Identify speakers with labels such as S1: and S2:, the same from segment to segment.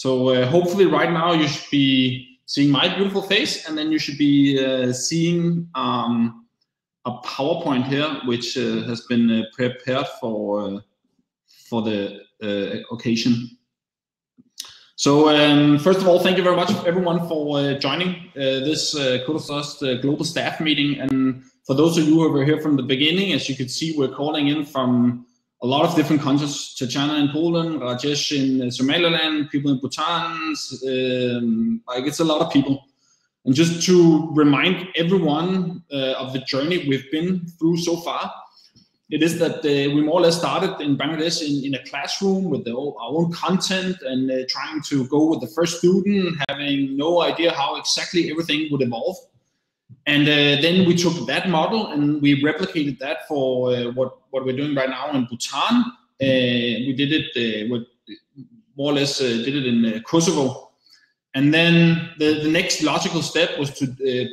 S1: So hopefully right now you should be seeing my beautiful face, and then you should be seeing a PowerPoint here, which has been prepared for the occasion. So first of all, thank you very much everyone for joining this Codertrust global staff meeting. And for those of you who were here from the beginning, as you could see, we're calling in from a lot of different countries: Tatjana in Poland, Rajesh in Somaliland, people in Bhutan, like it's a lot of people. And just to remind everyone of the journey we've been through so far, it is that we more or less started in Bangladesh in a classroom with our own content and trying to go with the first student, having no idea how exactly everything would evolve. And then we took that model and we replicated that for what we're doing right now in Bhutan. We did it more or less did it in Kosovo. And then the next logical step was to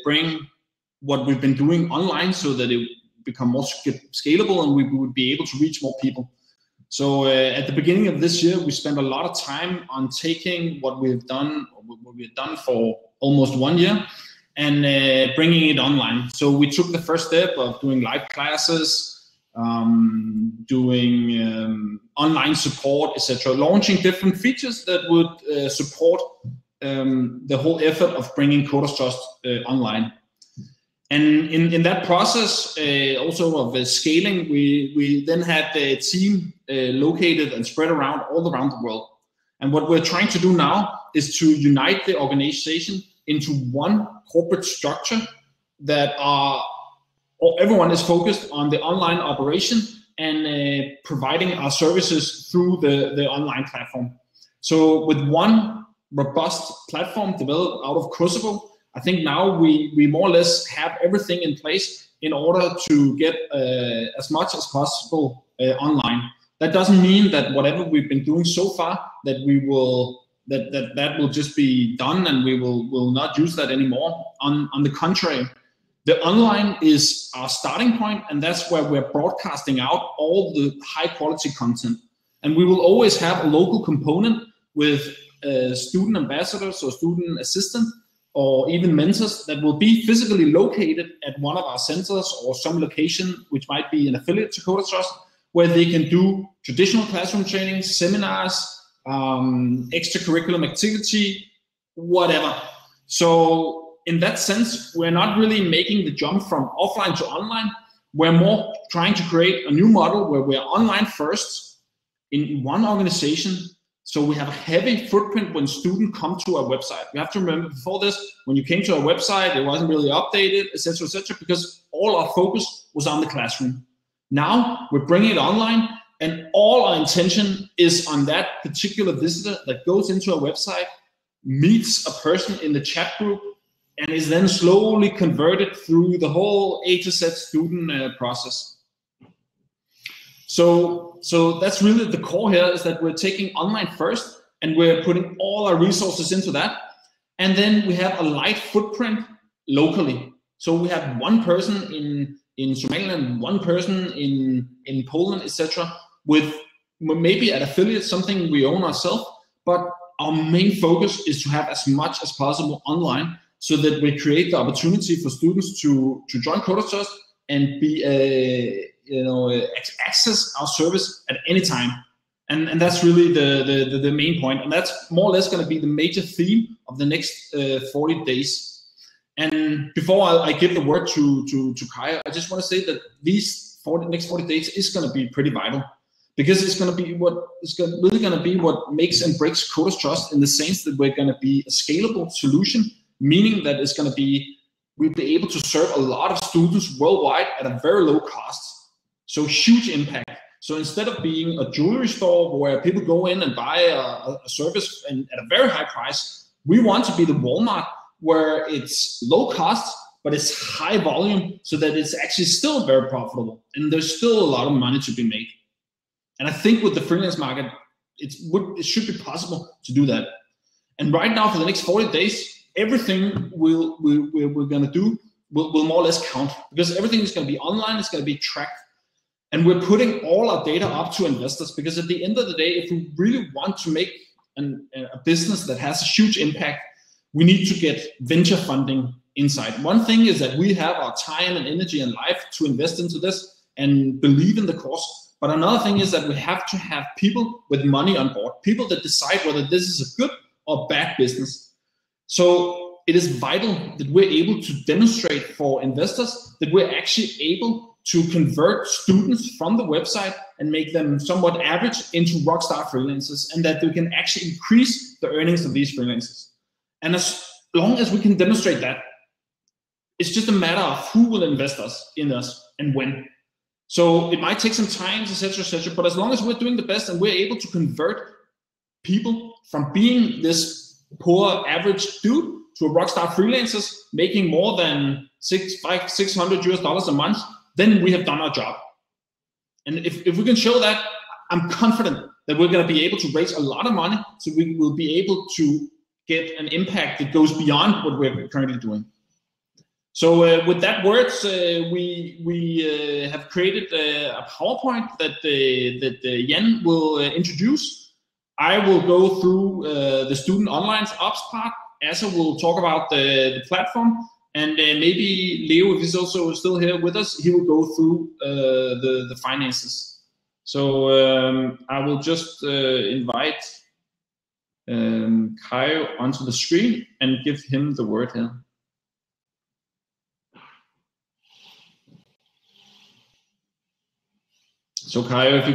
S1: bring what we've been doing online so that it become more scalable and we would be able to reach more people. So at the beginning of this year, we spent a lot of time on taking what we've done for almost 1 year and bringing it online. So we took the first step of doing live classes, doing online support, etc., launching different features that would support the whole effort of bringing Codertrust online. And in that process, also of scaling, we then had a team located and spread around all around the world. And what we're trying to do now is to unite the organization into one corporate structure that everyone is focused on the online operation and providing our services through the online platform. So with one robust platform developed out of Kosovo, I think now we more or less have everything in place in order to get as much as possible online. That doesn't mean that whatever we've been doing so far that that will just be done and we will not use that anymore. On the contrary, the online is our starting point, and that's where we're broadcasting out all the high quality content. And we will always have a local component with student ambassadors or student assistants or even mentors that will be physically located at one of our centers or some location which might be an affiliate to Codertrust, where they can do traditional classroom training, seminars, extracurriculum activity, whatever. So in that sense, we're not really making the jump from offline to online. We're more trying to create a new model where we're online first in one organization. So we have a heavy footprint when students come to our website. You have to remember, before this, when you came to our website, it wasn't really updated, etc., because all our focus was on the classroom. Now we're bringing it online, and all our intention is on that particular visitor that goes into our website, meets a person in the chat group, and is then slowly converted through the whole A to Z student process. So that's really the core here, is that we're taking online first and we're putting all our resources into that. And then we have a light footprint locally. So we have one person in Somaliland, one person in Poland, etc., with maybe an affiliate, something we own ourselves, but our main focus is to have as much as possible online so that we create the opportunity for students to join Codertrust and be access our service at any time. And that's really the main point. And that's more or less going to be the major theme of the next 40 days. And before I give the word to Kai, I just want to say that these next 40 days is going to be pretty vital, because it's going to be really going to be what makes and breaks Codertrust, in the sense that we're going to be a scalable solution, meaning that it's going to be, we'll be able to serve a lot of students worldwide at a very low cost. So huge impact. So instead of being a jewelry store where people go in and buy a service and at a very high price, we want to be the Walmart where it's low cost, but it's high volume, so that it's actually still very profitable and there's still a lot of money to be made. And I think with the freelance market, it should be possible to do that. And right now, for the next 40 days, everything we're going to do will more or less count, because everything is going to be online, it's going to be tracked. And we're putting all our data up to investors, because at the end of the day, if we really want to make a business that has a huge impact, we need to get venture funding inside. One thing is that we have our time and energy and life to invest into this and believe in the cause. But another thing is that we have to have people with money on board, people that decide whether this is a good or bad business. So it is vital that we're able to demonstrate for investors that we're actually able to convert students from the website and make them somewhat average into rockstar freelancers, and that we can actually increase the earnings of these freelancers. And as long as we can demonstrate that, it's just a matter of who will invest in us and when. So it might take some time, etc., but as long as we're doing the best and we're able to convert people from being this poor average dude to a rockstar freelancers making more than $600 a month, then we have done our job. And if we can show that, I'm confident that we're going to be able to raise a lot of money, so we will be able to get an impact that goes beyond what we're currently doing. So with that words, we have created a PowerPoint that Jan will introduce. I will go through the student online ops part. Asa will talk about the platform, and maybe Leo, if he's also still here with us, he will go through the finances. So I will just invite Kaio onto the screen and give him the word here. So Kaio, if you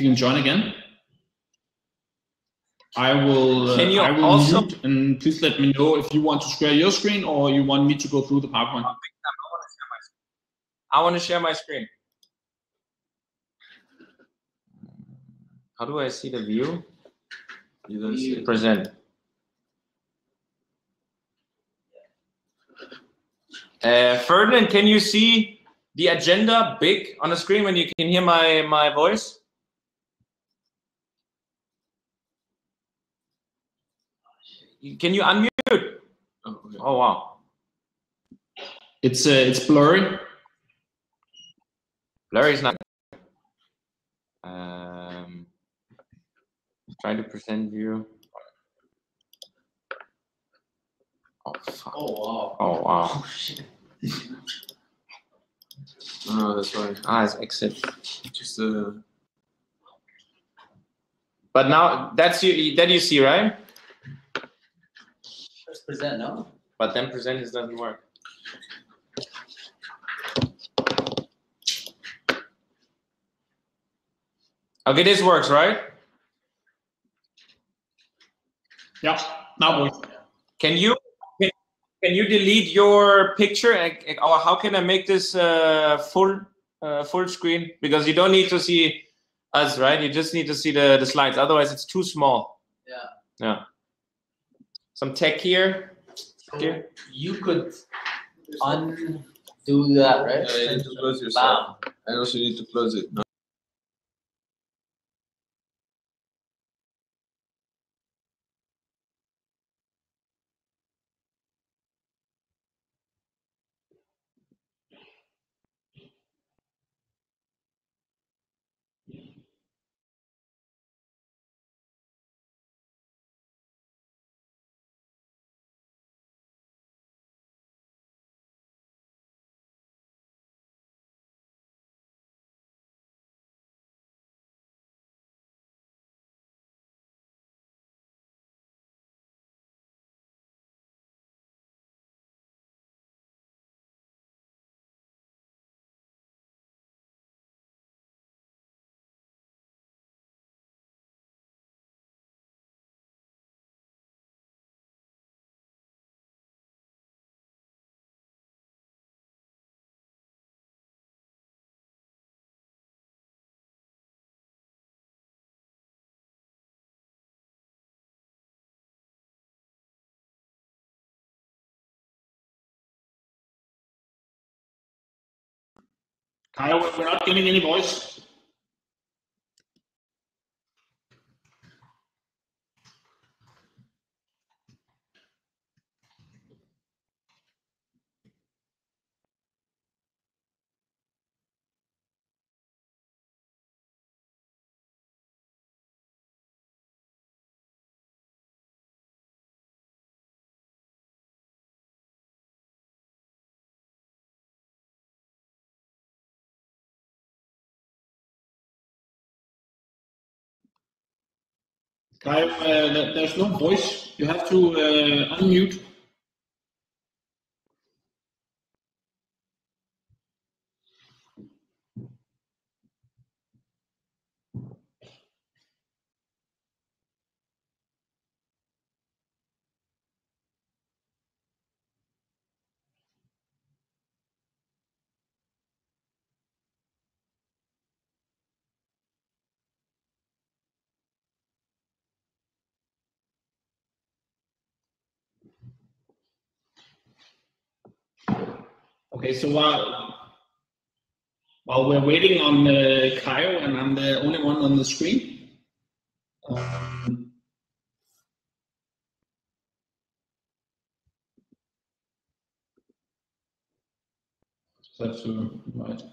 S1: can join again, I will also mute, and please let me know if you want to share your screen or you want me to go through the PowerPoint.
S2: I want to share my screen. How do I see the view? You don't see present. Ferdinand, can you see the agenda big on the screen when you can hear my voice? Can you unmute? Oh, okay. Oh wow.
S1: It's blurry.
S2: Blurry is not. Trying to present view. Oh fuck.
S3: Oh wow.
S2: Oh wow.
S3: Oh shit.
S2: Oh, that's right. Ah, it's exit. Just But now that's you see, right?
S3: First present, no?
S2: But then present doesn't work. Okay, this works, right?
S1: Yeah, now works.
S2: Can you delete your picture, or how can I make this full screen? Because you don't need to see us, right? You just need to see the slides. Otherwise, it's too small.
S3: Yeah.
S2: Yeah. Some tech here.
S3: So you could undo that, right?
S4: Yeah, you need to close yourself.
S3: Bam.
S4: And also you need to close it. No?
S1: Kaio, we're not getting any voice. Kyle, there's no voice. You have to unmute. Okay, so while we're waiting on Kyle, and I'm the only one on the screen, just have to invite.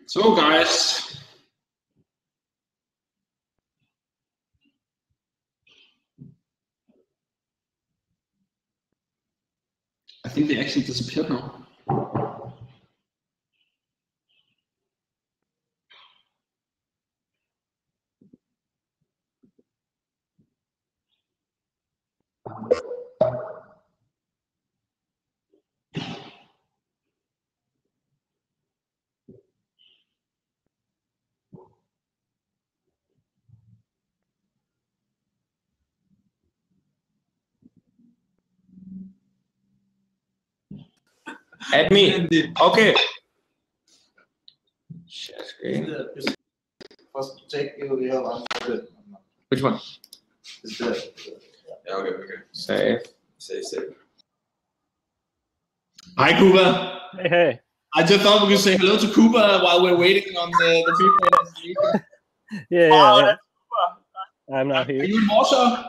S1: So guys, I think they actually disappeared now.
S2: Add me. Okay. Share screen.
S3: First check you have unmuted.
S2: Which one?
S3: Is there?
S4: Yeah, okay.
S2: Save.
S4: Save.
S1: Hi, Kuba.
S5: Hey.
S1: I just thought we could say hello to Kuba while we're waiting on the people in the meeting.
S5: Yeah. I'm now
S1: Are
S5: here.
S1: you in Warsaw?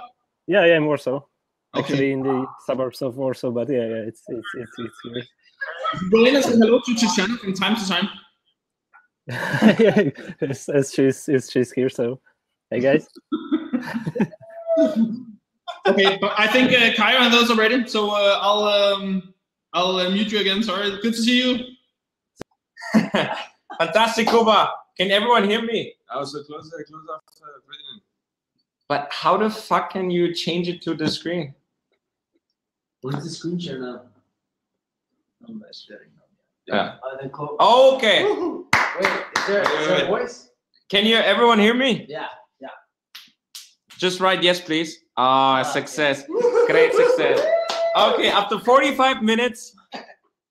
S5: Yeah, in Warsaw.
S1: Okay.
S5: Actually, in the suburbs of Warsaw, but yeah, it's here.
S1: Go in and say hello to Tiziana from time to time.
S5: Yeah, as she's here. So, hey guys.
S1: Okay, but I think Kyra and those are ready. So I'll mute you again. Sorry. Good to see you.
S2: Fantastic, Kuba. Can everyone hear me?
S4: I was so close after breathing.
S2: But how the fuck can you change it to the screen?
S3: What's the screen share now? I'm not sharing now.
S2: Yeah.
S3: Then close.
S2: Okay.
S3: Wait, is there a voice?
S2: Can you everyone hear me?
S3: Yeah.
S2: Just write yes, please. Success. Great success. Okay, after 45 minutes,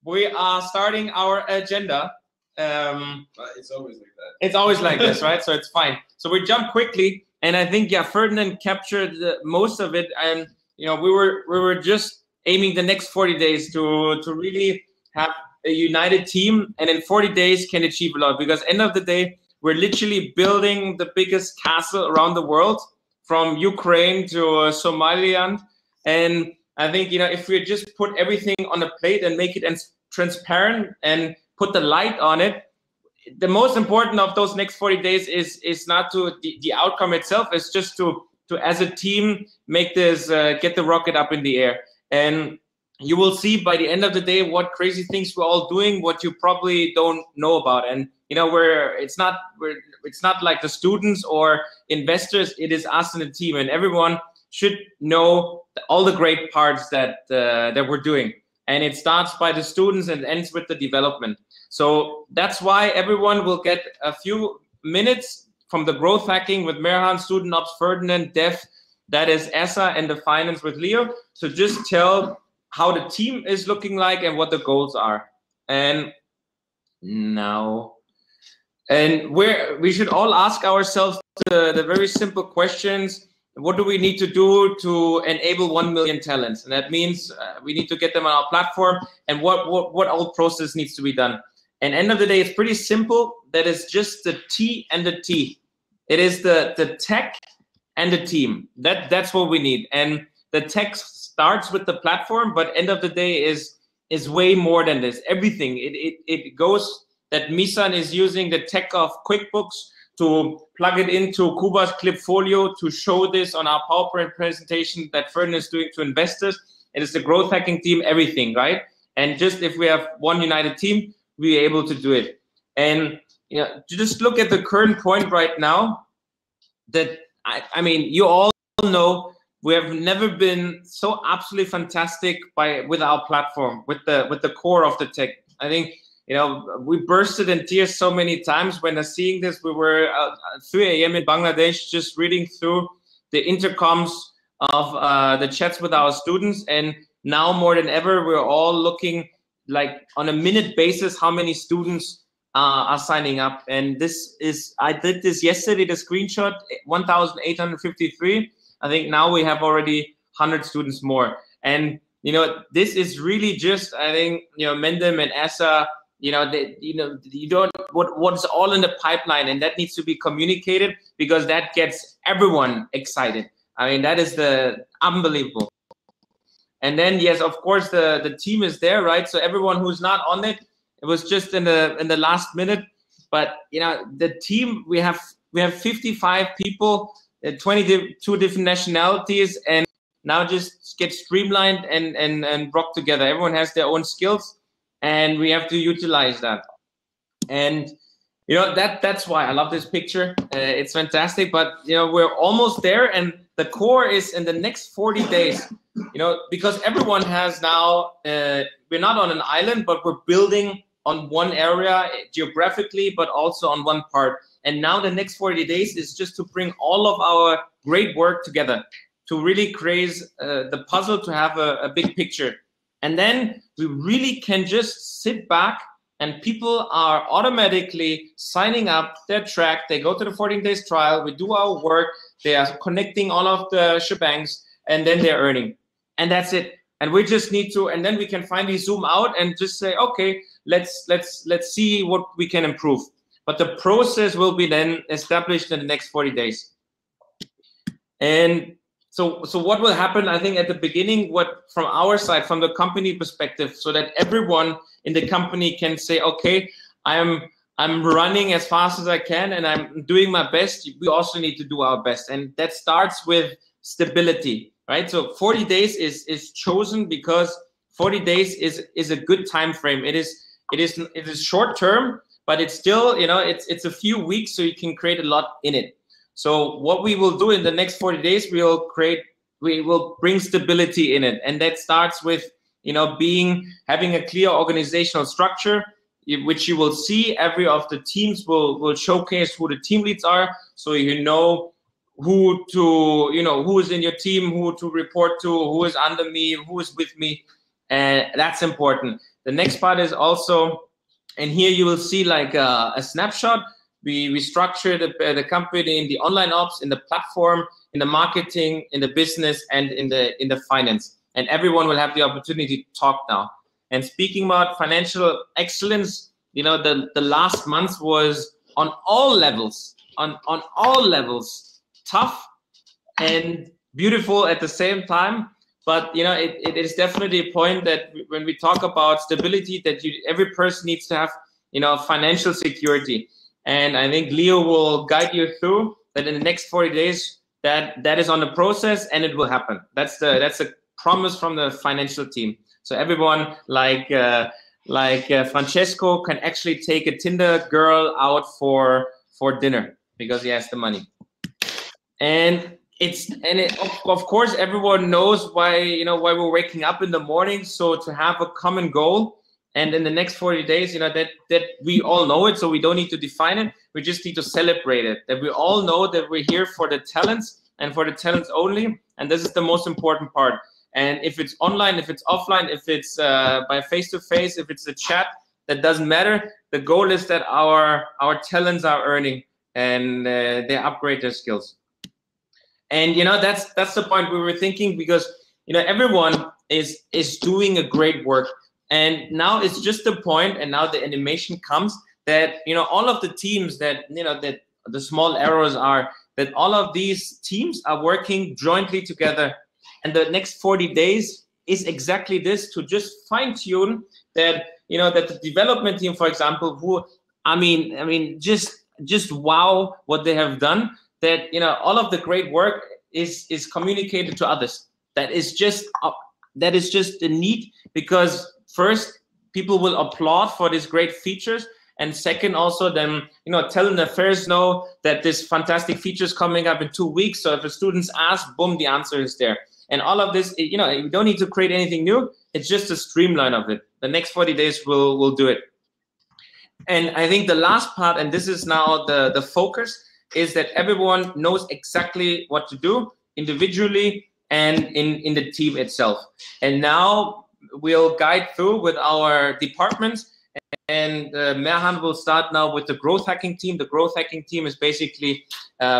S2: we are starting our agenda.
S4: But it's always like that.
S2: It's always like this, right? So it's fine. So we jump quickly, and I think Ferdinand captured most of it. And we were just aiming the next 40 days to really have a united team, and in 40 days can achieve a lot. Because end of the day, we're literally building the biggest castle around the world, from Ukraine to Somaliland. And I think if we just put everything on a plate and make it transparent and put the light on it, the most important of those next 40 days is not to the outcome itself. It's just to as a team make this get the rocket up in the air. And you will see by the end of the day what crazy things we're all doing, what you probably don't know about. And it's not like the students or investors. It is us and the team, and everyone should know all the great parts that we're doing. And it starts by the students and ends with the development. So that's why everyone will get a few minutes from the growth hacking with Merhan, student ops Ferdinand, Dev, that is Essa, and the finance with Leo. So just tell how the team is looking like and what the goals are. And now, and we should all ask ourselves the very simple questions. What do we need to do to enable 1 million talents? And that means we need to get them on our platform, and what all process needs to be done. And end of the day, it's pretty simple. That is just the T and the T. It is the tech and the team. That's what we need. And the tech starts with the platform, but end of the day is way more than this. Everything. It goes that Misan is using the tech of QuickBooks to plug it into Kuba's Clipfolio to show this on our PowerPoint presentation that Ferdinand is doing to investors. It is the growth hacking team, everything, right? And just if we have one united team, we're able to do it. And you know, just look at the current point right now. That I mean, you all know we have never been so absolutely fantastic with our platform, with the core of the tech. I think, you know, we bursted in tears so many times when seeing this. We were at 3 a.m. in Bangladesh just reading through the intercoms of the chats with our students, and now more than ever we're all looking like on a minute basis how many students are signing up. And this is, I did this yesterday, the screenshot, 1,853. I think now we have already 100 students more. And you know, this is really just, I think, you know, Mendem and Asa, you know, you don't, what's all in the pipeline, and that needs to be communicated because that gets everyone excited. I mean, that is the unbelievable. And then, yes, of course, the team is there, right? So everyone who's not on it, it was just in the last minute. But you know, the team, we have 55 people, 22 different nationalities, and now just get streamlined and brought together. Everyone has their own skills, and we have to utilize that. And you know, that's why I love this picture. It's fantastic. But you know, we're almost there, and the core is in the next 40 days. You know, because everyone has now, we're not on an island, but we're building on one area geographically, but also on one part. And now the next 40 days is just to bring all of our great work together, to really create the puzzle, to have a big picture. And then we really can just sit back, and people are automatically signing up their track. They go to the 14 days trial, we do our work, they are connecting all of the shebangs, and then they're earning. And that's it. And we just need to, and then we can finally zoom out and just say, okay, let's see what we can improve. But the process will be then established in the next 40 days. And so what will happen, I think, at the beginning, what from our side, from the company perspective, so that everyone in the company can say, okay, I'm running as fast as I can and I'm doing my best. We also need to do our best. And that starts with stability, right? So 40 days is chosen because 40 days is a good time frame. It is short term, but it's still, you know, it's a few weeks, so you can create a lot in it. So what we will do in the next 40 days, we will bring stability in it. And that starts with, you know, having a clear organizational structure, which you will see. Every of the teams will showcase who the team leads are. So you know who is in your team, who to report to, who is under me, who is with me. And that's important. The next part is also, and here you will see like a snapshot. We structure the company in the online ops, in the platform, in the marketing, in the business, and in the finance. And everyone will have the opportunity to talk now. And speaking about financial excellence, you know, the last month was on all levels, tough and beautiful at the same time. But you know, it is definitely a point that when we talk about stability, that every person needs to have, you know, financial security. And I think Leo will guide you through that in the next 40 days. That is on the process, and it will happen. That's a promise from the financial team. So everyone like Francesco can actually take a Tinder girl out for dinner because he has the money. And of course everyone knows why we're waking up in the morning. So to have a common goal, and in the next 40 days, you know, that we all know it, so we don't need to define it. We just need to celebrate it. That we all know that we're here for the talents and for the talents only, and this is the most important part. And if it's online, if it's offline, if it's by face-to-face, if it's a chat, that doesn't matter. The goal is that our talents are earning and they upgrade their skills. And you know, that's the point we were thinking, because you know, everyone is doing a great work. And now it's just the point, and now the animation comes that, you know, all of the teams that, you know, that the small arrows are that all of these teams are working jointly together. And the next 40 days is exactly this, to just fine tune that, you know, that the development team, for example, who, I mean, just wow what they have done, that, you know, all of the great work is communicated to others. That is just a need, because first, people will applaud for these great features, and second, also then, you know, talent affairs know that this fantastic feature is coming up in 2 weeks. So if the students ask, boom, the answer is there. And all of this, you know, you don't need to create anything new. It's just a streamline of it. The next 40 days will do it. And I think the last part, and this is now the focus, is that everyone knows exactly what to do individually and in the team itself. And now we'll guide through with our departments, and Merhan will start now with the growth hacking team. The growth hacking team is basically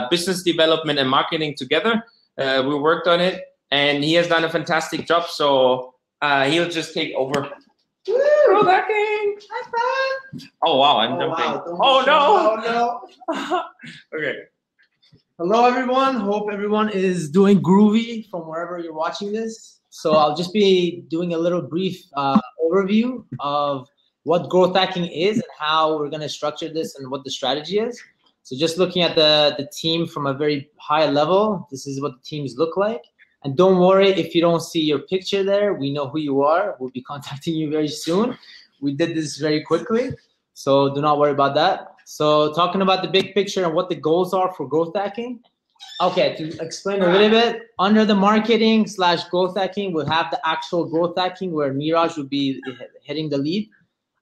S2: business development and marketing together. We worked on it, and he has done a fantastic job. So he'll just take over. Woo, growth hacking! High five! Oh wow, I'm jumping. Wow, oh no! Okay.
S3: Hello everyone, hope everyone is doing groovy from wherever you're watching this. So I'll just be doing a little brief overview of what growth hacking is and how we're going to structure this and what the strategy is. So just looking at the team from a very high level, this is what the teams look like. And don't worry if you don't see your picture there, we know who you are. We'll be contacting you very soon. We did this very quickly, so do not worry about that. So talking about the big picture and what the goals are for growth hacking. Okay, to explain a little bit, under the marketing / growth hacking, we'll have the actual growth hacking where Miraj would be hitting the lead.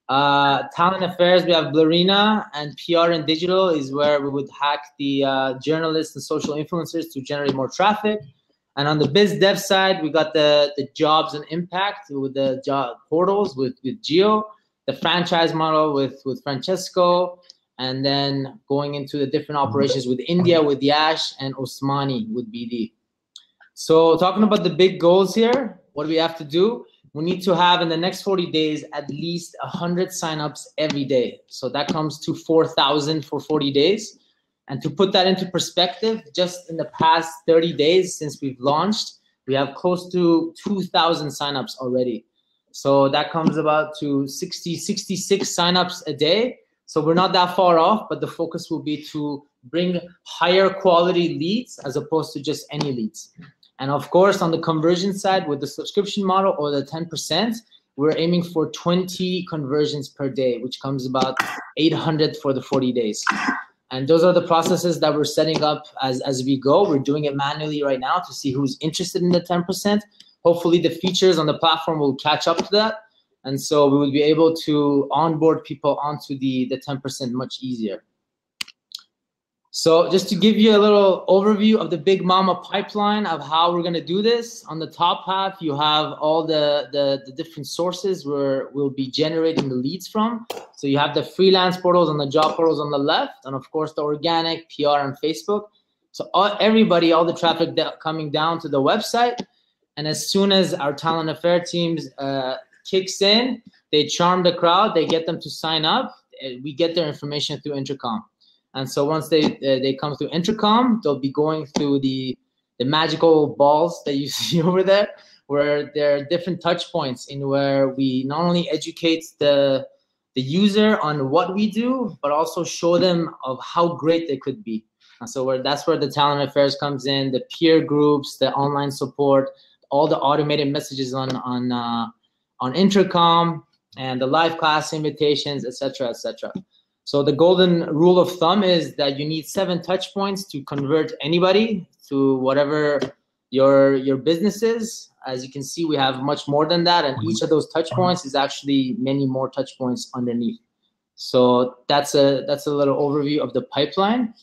S3: Talent affairs, we have Blarina, and PR and digital is where we would hack the journalists and social influencers to generate more traffic. And on the biz dev side, we got the jobs and impact with the job portals with Gio, the franchise model with Francesco, and then going into the different operations with India, with Yash, and Osmani with BD. So talking about the big goals here, what do we have to do? We need to have in the next 40 days at least 100 signups every day. So that comes to 4,000 for 40 days. And to put that into perspective, just in the past 30 days since we've launched, we have close to 2,000 signups already. So that comes about to 66 signups a day. So we're not that far off, but the focus will be to bring higher quality leads as opposed to just any leads. And of course, on the conversion side with the subscription model or the 10%, we're aiming for 20 conversions per day, which comes about 800 for the 40 days. And those are the processes that we're setting up as we go. We're doing it manually right now to see who's interested in the 10%. Hopefully the features on the platform will catch up to that. And so we will be able to onboard people onto the 10% much easier. So just to give you a little overview of the Big Mama pipeline of how we're going to do this, on the top half, you have all the different sources where we'll be generating the leads from. So you have the freelance portals and the job portals on the left, and of course the organic, PR, and Facebook. So everybody, all the traffic coming down to the website. And as soon as our talent affair teams kicks in, they charm the crowd, they get them to sign up. We get their information through Intercom. And so once they come through Intercom, they'll be going through the magical balls that you see over there, where there are different touch points in where we not only educate the user on what we do, but also show them of how great they could be. And so that's where the talent affairs comes in, the peer groups, the online support, all the automated messages on Intercom, and the live class invitations, etc., etc. So the golden rule of thumb is that you need 7 touch points to convert anybody to whatever your business is. As you can see, we have much more than that, and each of those touch points is actually many more touch points underneath. So that's a little overview of the pipeline.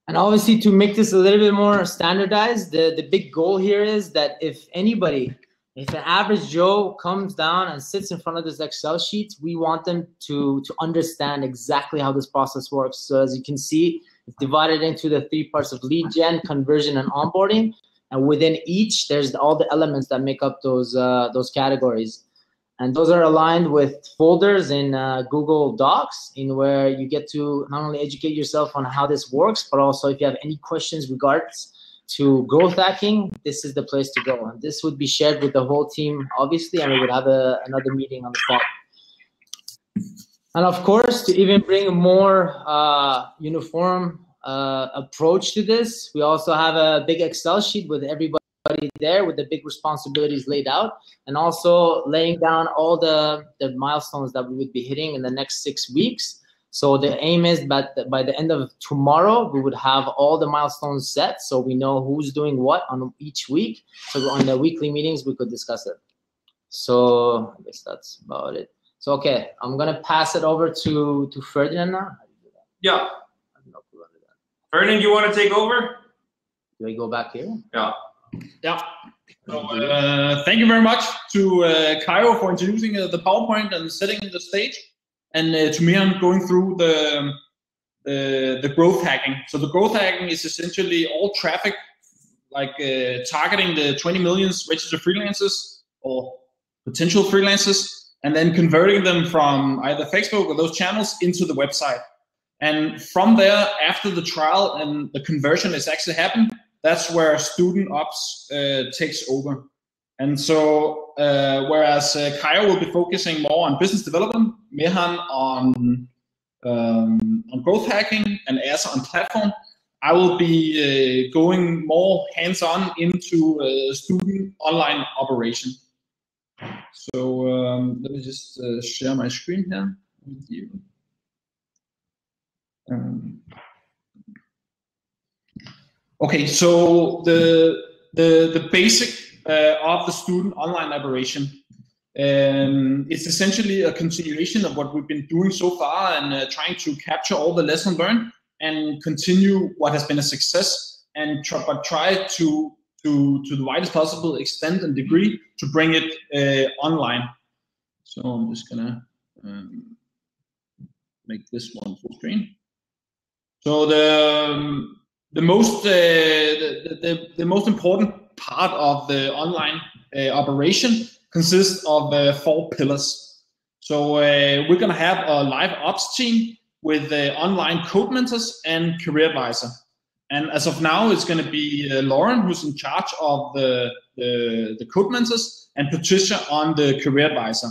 S3: And obviously, to make this a little bit more standardized, the big goal here is that if an average Joe comes down and sits in front of this Excel sheet, we want them to understand exactly how this process works. So as you can see, it's divided into the 3 parts of lead gen, conversion, and onboarding. And within each, there's all the elements that make up those categories. And those are aligned with folders in Google Docs, in where you get to not only educate yourself on how this works, but also if you have any questions regards to growth hacking, this is the place to go. And this would be shared with the whole team, obviously, and we would have another meeting on the spot. And of course, to even bring a more uniform approach to this, we also have a big Excel sheet with everybody there with the big responsibilities laid out, and also laying down all the milestones that we would be hitting in the next 6 weeks. So the aim is that by the end of tomorrow, we would have all the milestones set, so we know who's doing what on each week. So on the weekly meetings, we could discuss it. So I guess that's about it. So, okay, I'm going to pass it over to Ferdinand now.
S2: Yeah. Ferdinand, you want to take over?
S3: Do I go back here?
S2: Yeah.
S1: Yeah. So, thank you very much to Caio for introducing the PowerPoint and setting the stage, and to Miran going through the growth hacking. So the growth hacking is essentially all traffic, like targeting the 20 million registered freelancers or potential freelancers, and then converting them from either Facebook or those channels into the website. And from there, after the trial and the conversion is actually happened, that's where student ops takes over. And so, whereas Caio will be focusing more on business development, Mehan on growth hacking, and Asa on platform, I will be going more hands-on into student online operation. So let me just share my screen here with you. Okay, so the basic of the student online operation, it's essentially a continuation of what we've been doing so far, and trying to capture all the lessons learned and continue what has been a success, and try to the widest possible extent and degree to bring it online. So I'm just gonna make this one full screen. So the most important part of the online operation consists of 4 pillars. So we're gonna have a live ops team with online code mentors and career advisor. And as of now, it's going to be Lauren, who's in charge of the code mentors, and Patricia on the career advisor.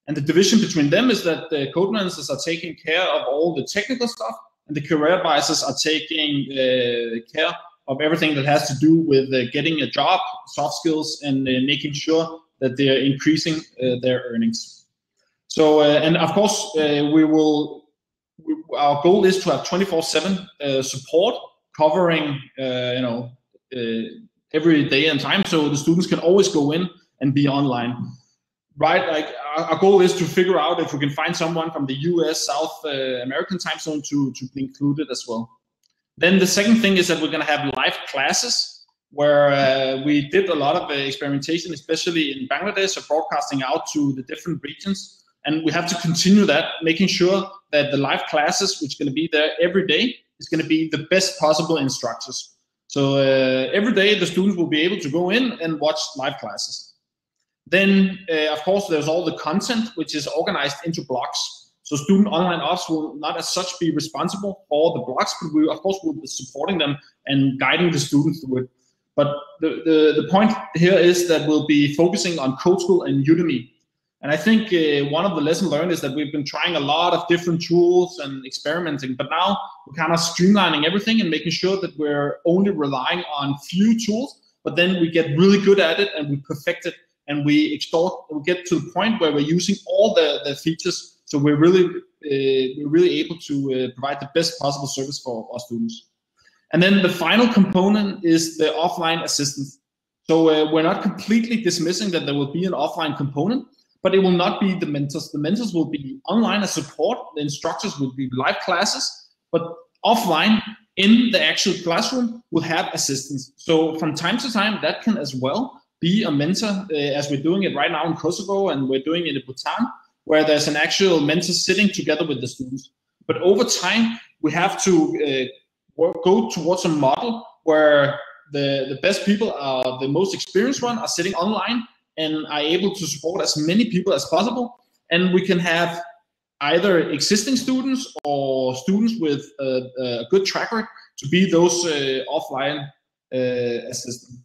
S1: And the division between them is that the code mentors are taking care of all the technical stuff, and the career advisors are taking care of everything that has to do with getting a job, soft skills, and making sure that they're increasing their earnings. So, and of course, our goal is to have 24/7 support, covering every day and time, so the students can always go in and be online, right? Like our goal is to figure out if we can find someone from the US, South American time zone to be included as well. Then the second thing is that we're going to have live classes, where we did a lot of experimentation, especially in Bangladesh, of broadcasting out to the different regions, and we have to continue that, making sure that the live classes, which are going to be there every day, is going to be the best possible instructors. So every day the students will be able to go in and watch live classes. Then, of course, there's all the content, which is organized into blocks. So student online ops will not as such be responsible for the blocks, but we, of course, will be supporting them and guiding the students through it. But the point here is that we'll be focusing on Code School and Udemy. And I think one of the lessons learned is that we've been trying a lot of different tools and experimenting, but now we're kind of streamlining everything and making sure that we're only relying on few tools, but then we get really good at it and we perfect it, and we get to the point where we're using all the features. So we're really able to provide the best possible service for our students. And then the final component is the offline assistance. So we're not completely dismissing that there will be an offline component, but it will not be the mentors. The mentors will be online as support. The instructors will be live classes, but offline in the actual classroom will have assistance. So from time to time, that can as well be a mentor, as we're doing it right now in Kosovo, and we're doing it in Bhutan, where there's an actual mentor sitting together with the students. But over time, we have to go towards a model where the best people, are the most experienced one, are sitting online, and are able to support as many people as possible. And we can have either existing students or students with a good track record to be those offline assistants.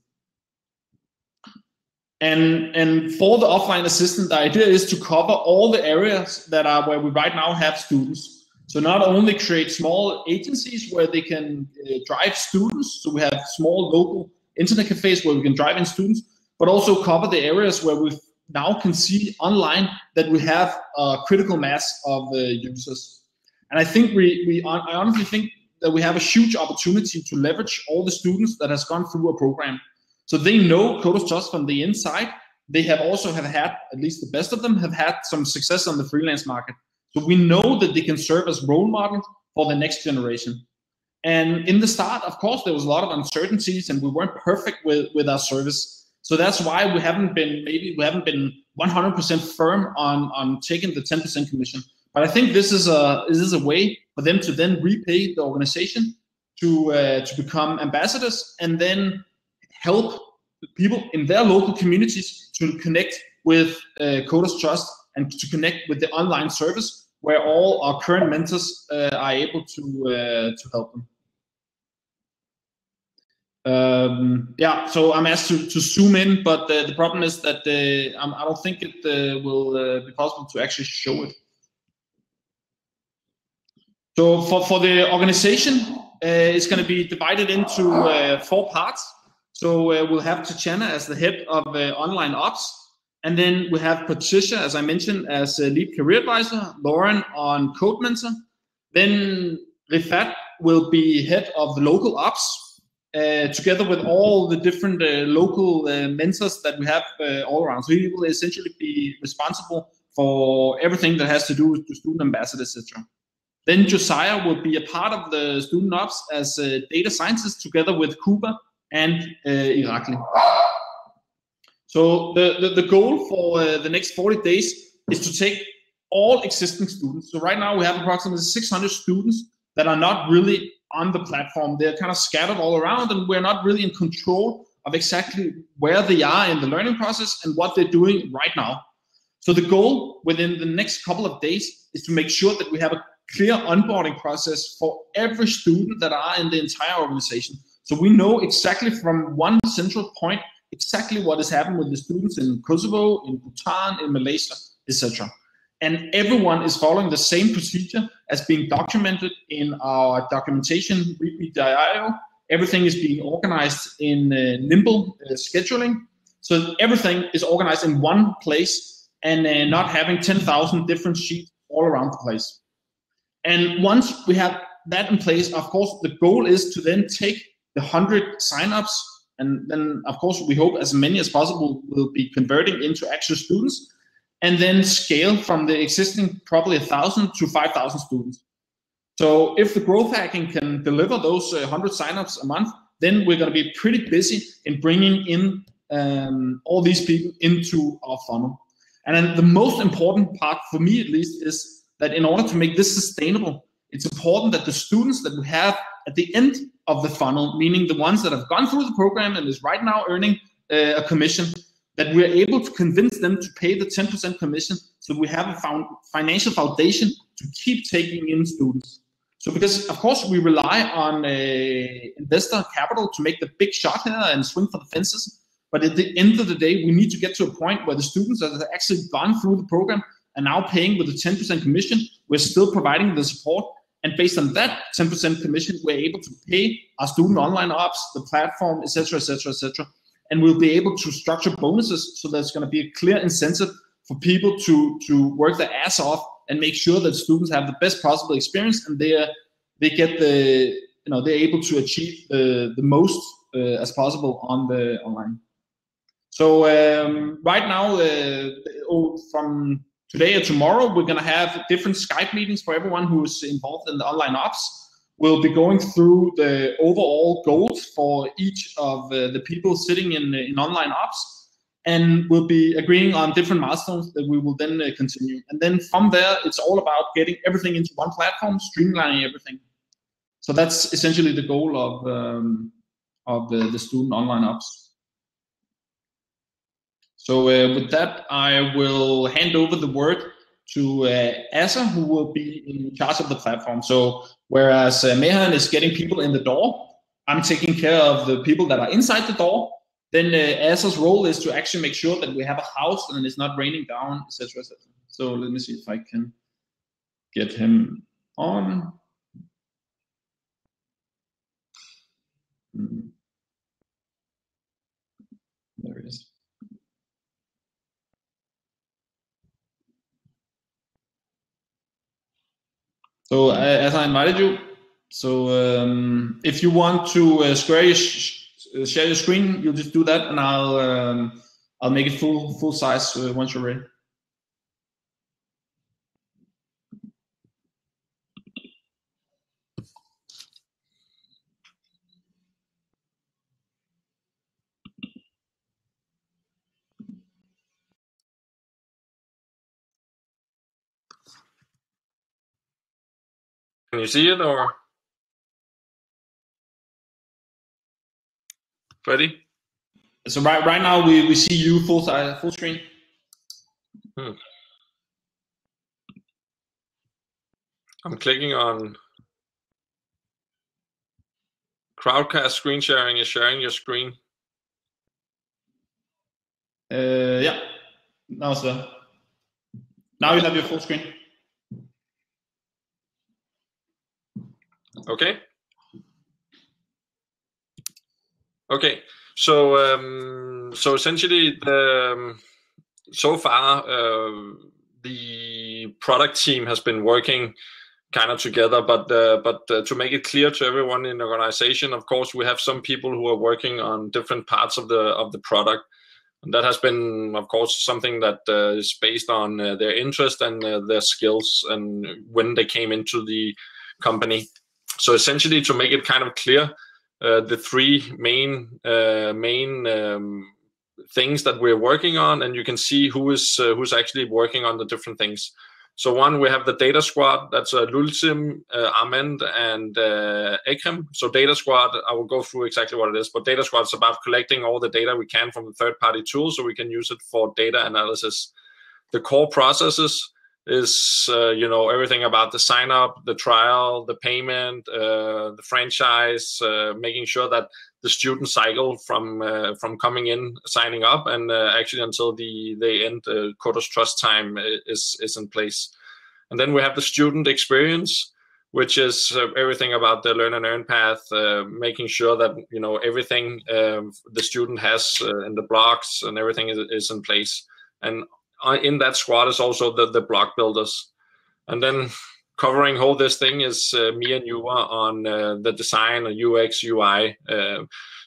S1: And for the offline assistant, the idea is to cover all the areas that are where we right now have students. So not only create small agencies where they can drive students, so we have small local internet cafes where we can drive in students, but also cover the areas where we now can see online that we have a critical mass of users. And I think I honestly think that we have a huge opportunity to leverage all the students that has gone through a program. So they know Coders Trust from the inside. They have also had, at least the best of them, have had some success on the freelance market. So we know that they can serve as role models for the next generation. And in the start, of course, there was a lot of uncertainties and we weren't perfect with our service. So that's why we haven't been 100% firm on taking the 10% commission. But I think this is a way for them to then repay the organization to become ambassadors and then help people in their local communities to connect with Coders Trust and to connect with the online service where all our current mentors are able to help them. Yeah, so I'm asked to zoom in, but the problem is that I don't think it will be possible to actually show it. So for the organization, it's going to be divided into 4 parts. So we'll have Tatiana as the head of online ops. And then we have Patricia, as I mentioned, as a lead career advisor, Lauren on Code Mentor. Then Rifat will be head of the local ops, together with all the different local mentors that we have all around. So he will essentially be responsible for everything that has to do with the student ambassador, etc. Then Josiah will be a part of the student ops as a data scientist together with Kuba and Irakli. So the goal for the next 40 days is to take all existing students. So right now we have approximately 600 students that are not really on the platform. They're kind of scattered all around and we're not really in control of exactly where they are in the learning process and what they're doing right now. So the goal within the next couple of days is to make sure that we have a clear onboarding process for every student that are in the entire organization. So we know exactly from one central point exactly what is happening with the students in Kosovo, in Bhutan, in Malaysia, etc. And everyone is following the same procedure as being documented in our documentation repo.io. Everything is being organized in nimble scheduling. So everything is organized in one place and not having 10,000 different sheets all around the place. And once we have that in place, of course, the goal is to then take the 100 signups, and then, of course, we hope as many as possible will be converting into actual students, and then scale from the existing probably 1,000 to 5,000 students. So if the growth hacking can deliver those 100 signups a month, then we're going to be pretty busy in bringing in all these people into our funnel. And then the most important part for me, at least, is that in order to make this sustainable, it's important that the students that we have at the end of the funnel, meaning the ones that have gone through the program and is right now earning a commission, that we're able to convince them to pay the 10% commission so we have a financial foundation to keep taking in students. So because, of course, we rely on investor capital to make the big shot here and swing for the fences. But at the end of the day, we need to get to a point where the students that have actually gone through the program are now paying with a 10% commission. We're still providing the support. And based on that 10% commission, we're able to pay our student online ops, the platform, etc., etc., etc. And we'll be able to structure bonuses so there's going to be a clear incentive for people to work their ass off and make sure that students have the best possible experience and they get they're able to achieve the most as possible on the online. So right now, from today or tomorrow, we're going to have different Skype meetings for everyone who's involved in the online ops. We'll be going through the overall goals for each of the people sitting in online ops, and we'll be agreeing on different milestones that we will then continue. And then from there, it's all about getting everything into one platform, streamlining everything. So that's essentially the goal of the student online ops. So with that, I will hand over the word to Asa, who will be in charge of the platform. So whereas Mehan is getting people in the door, I'm taking care of the people that are inside the door. Then Asa's role is to actually make sure that we have a house and it's not raining down, etc., etc. So let me see if I can get him on. There he is. So as I invited you, so if you want to share your screen, you'll just do that, and I'll make it full size once you're ready.
S6: Can you see it, or ready?
S1: So right now we see you full screen.
S6: I'm clicking on Crowdcast screen sharing is sharing your screen.
S1: Yeah, now it's there. Now you have your full screen.
S6: Okay. Okay. So essentially, so far the product team has been working kind of together, but to make it clear to everyone in the organization, of course, we have some people who are working on different parts of the product, and that has been, of course, something that is based on their interest and their skills and when they came into the company. So essentially, to make it kind of clear, the three main things that we're working on, and you can see who's actually working on the different things. So one, we have the data squad. That's Lulsim, Armand, and Ekrem. So data squad, I will go through exactly what it is, but data squad is about collecting all the data we can from the third-party tools so we can use it for data analysis. The core processes is everything about the sign up, the trial, the payment, the franchise, making sure that the student cycle from coming in, signing up, and actually until they end Codos Trust time is in place. And then we have the student experience, which is everything about the learn and earn path, making sure that everything the student has in the blocks and everything is in place. And in that squad is also the block builders. And then covering all this thing is me and you on the design, UX, UI.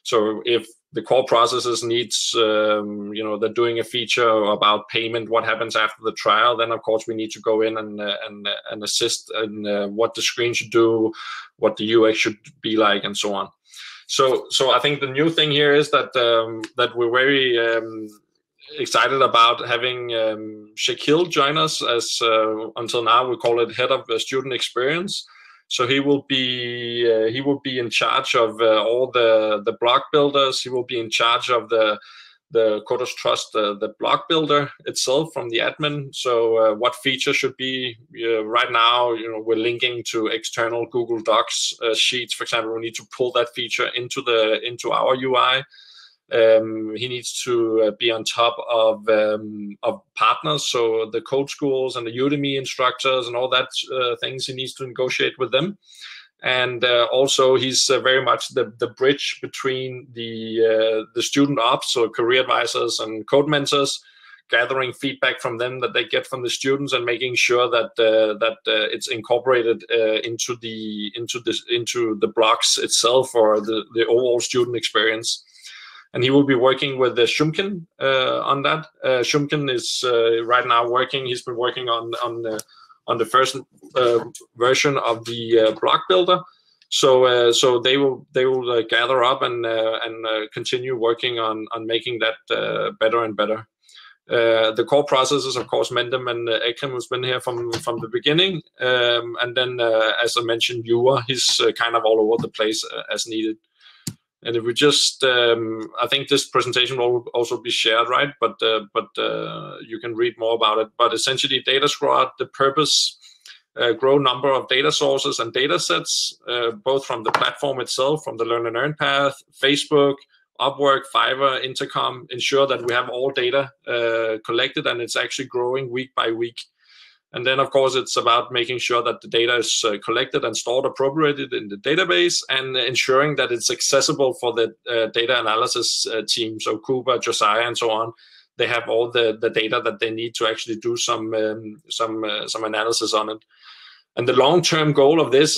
S6: So if the core processes needs, they're doing a feature about payment, what happens after the trial, then of course we need to go in and assist in what the screen should do, what the UX should be like, and so on. So I think the new thing here is that that we're very excited about having Shaquille join us as until now we call it head of student experience. So he will be in charge of all the block builders. He will be in charge of the Codos Trust, the block builder itself from the admin. So what feature should be right now? We're linking to external Google Docs sheets, for example. We need to pull that feature into our UI. He needs to be on top of partners, so the code schools and the Udemy instructors and all that things. He needs to negotiate with them, and also he's very much the bridge between the student ops, so career advisors and code mentors, gathering feedback from them that they get from the students and making sure that it's incorporated into the blocks itself or the overall student experience. And he will be working with Shumkin on that. Shumkin is right now working. He's been working on the first version of the block builder. So they will gather up and continue working on making that better and better. The core processes, of course, Mendem and Ekrem, who's been here from the beginning. And then, as I mentioned, Yua, he's kind of all over the place as needed. And if we just, I think this presentation will also be shared, right? But you can read more about it. But essentially, Data Squad, the purpose, grow number of data sources and data sets, both from the platform itself, from the Learn and Earn path, Facebook, Upwork, Fiverr, Intercom, ensure that we have all data collected and it's actually growing week by week. And then, of course, it's about making sure that the data is collected and stored appropriately in the database, and ensuring that it's accessible for the data analysis team. So Cooper, Josiah, and so on, they have all the data that they need to actually do some analysis on it. And the long-term goal of this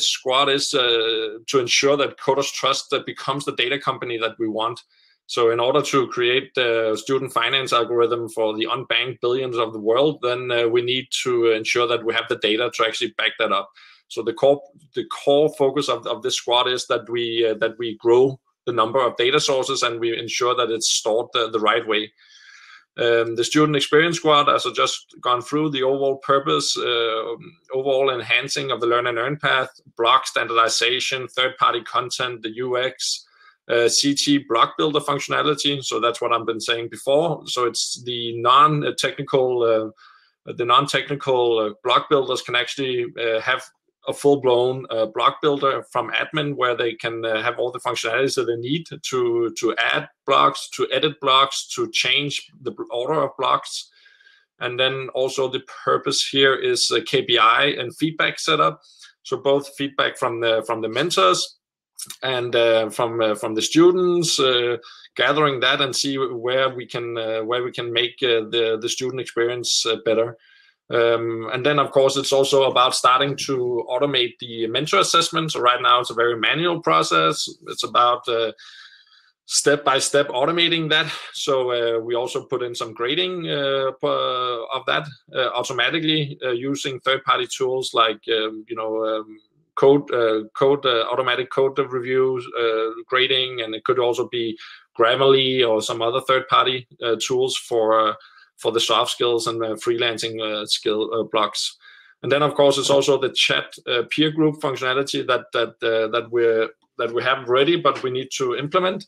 S6: squad is to ensure that Coders Trust becomes the data company that we want. So in order to create the student finance algorithm for the unbanked billions of the world, then we need to ensure that we have the data to actually back that up. So the core focus of this squad is that we grow the number of data sources and we ensure that it's stored the right way. The student experience squad, as I just gone through, the overall purpose, overall enhancing of the Learn and Earn path, block standardization, third-party content, the UX, CT block builder functionality. So that's what I've been saying before. So it's the non-technical block builders can actually have a full-blown block builder from admin, where they can have all the functionalities that they need to add blocks, to edit blocks, to change the order of blocks. And then also the purpose here is KPI and feedback setup. So both feedback from the mentors and from the students, gathering that and see where we can make the student experience better. And then, of course, it's also about starting to automate the mentor assessment. So right now it's a very manual process. It's about step-by-step automating that. So we also put in some grading of that automatically using third-party tools like, automatic code reviews, grading, and it could also be Grammarly or some other third-party tools for the soft skills and freelancing skill blocks. And then, of course, it's also the chat peer group functionality that we have ready, but we need to implement.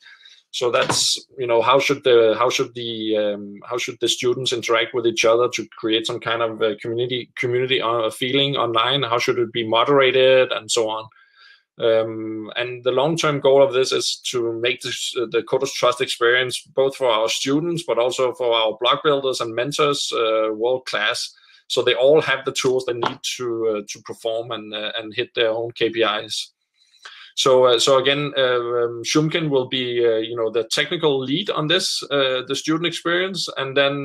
S6: So that's, how should the students interact with each other to create some kind of community feeling online? How should it be moderated and so on? And the long-term goal of this is to make the Coders Trust experience, both for our students, but also for our block builders and mentors, world-class. So they all have the tools they need to perform and hit their own KPIs. So again, Shumkin will be the technical lead on this, the student experience, and then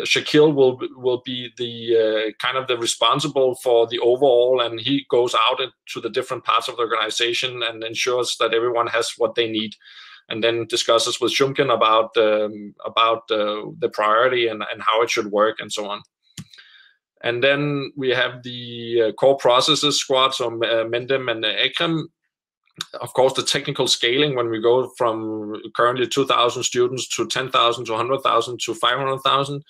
S6: Shaquille will be the kind of the responsible for the overall, and he goes out into the different parts of the organization and ensures that everyone has what they need, and then discusses with Shumkin about the priority and how it should work and so on. And then we have the core processes squad, so Mendem and Ekrem. Of course, the technical scaling, when we go from currently 2,000 students to 10,000 to 100,000 to 500,000.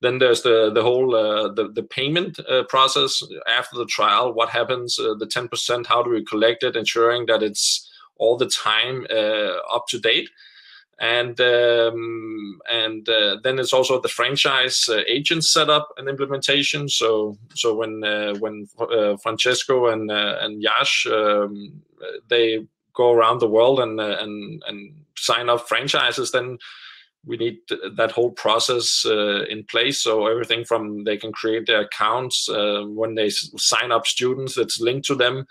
S6: Then there's the whole the payment process after the trial. What happens? The 10%. How do we collect it, ensuring that it's all the time up to date? And then it's also the franchise agent setup and implementation. So when Francesco and Yash they go around the world and sign up franchises, then we need that whole process in place. So everything from they can create their accounts, when they sign up students, it's linked to them,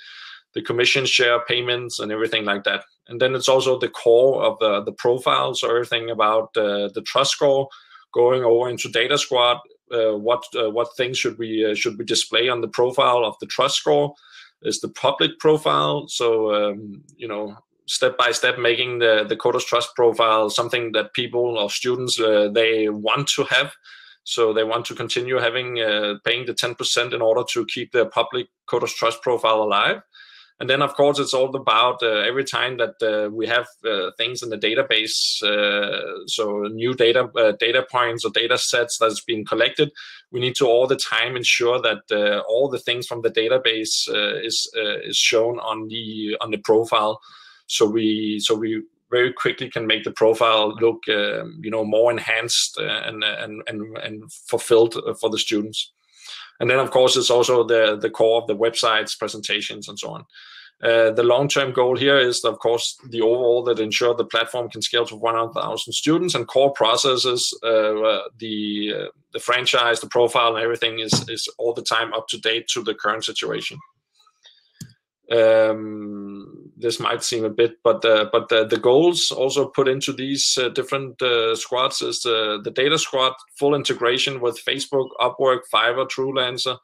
S6: the commission share payments and everything like that. And then it's also the core of the profile. So everything about the trust score, going over into Data Squad, what things should we display on the profile of the trust score is the public profile. So step by step making the Coders Trust profile something that people or students they want to have. So they want to continue having paying the 10% in order to keep their public Coders Trust profile alive. And then, of course, it's all about every time that we have things in the database, so new data points or data sets that's being collected, we need to all the time ensure that all the things from the database is shown on the profile, so we very quickly can make the profile look more enhanced and fulfilled for the students. And then, of course, it's also the core of the websites, presentations, and so on. The long-term goal here is, of course, the overall that ensure the platform can scale to 100,000 students, and core processes, the franchise, the profile, and everything is all the time up to date to the current situation. This might seem a bit, but the goals also put into these different squads is the data squad, full integration with Facebook, Upwork, Fiverr, Truelancer,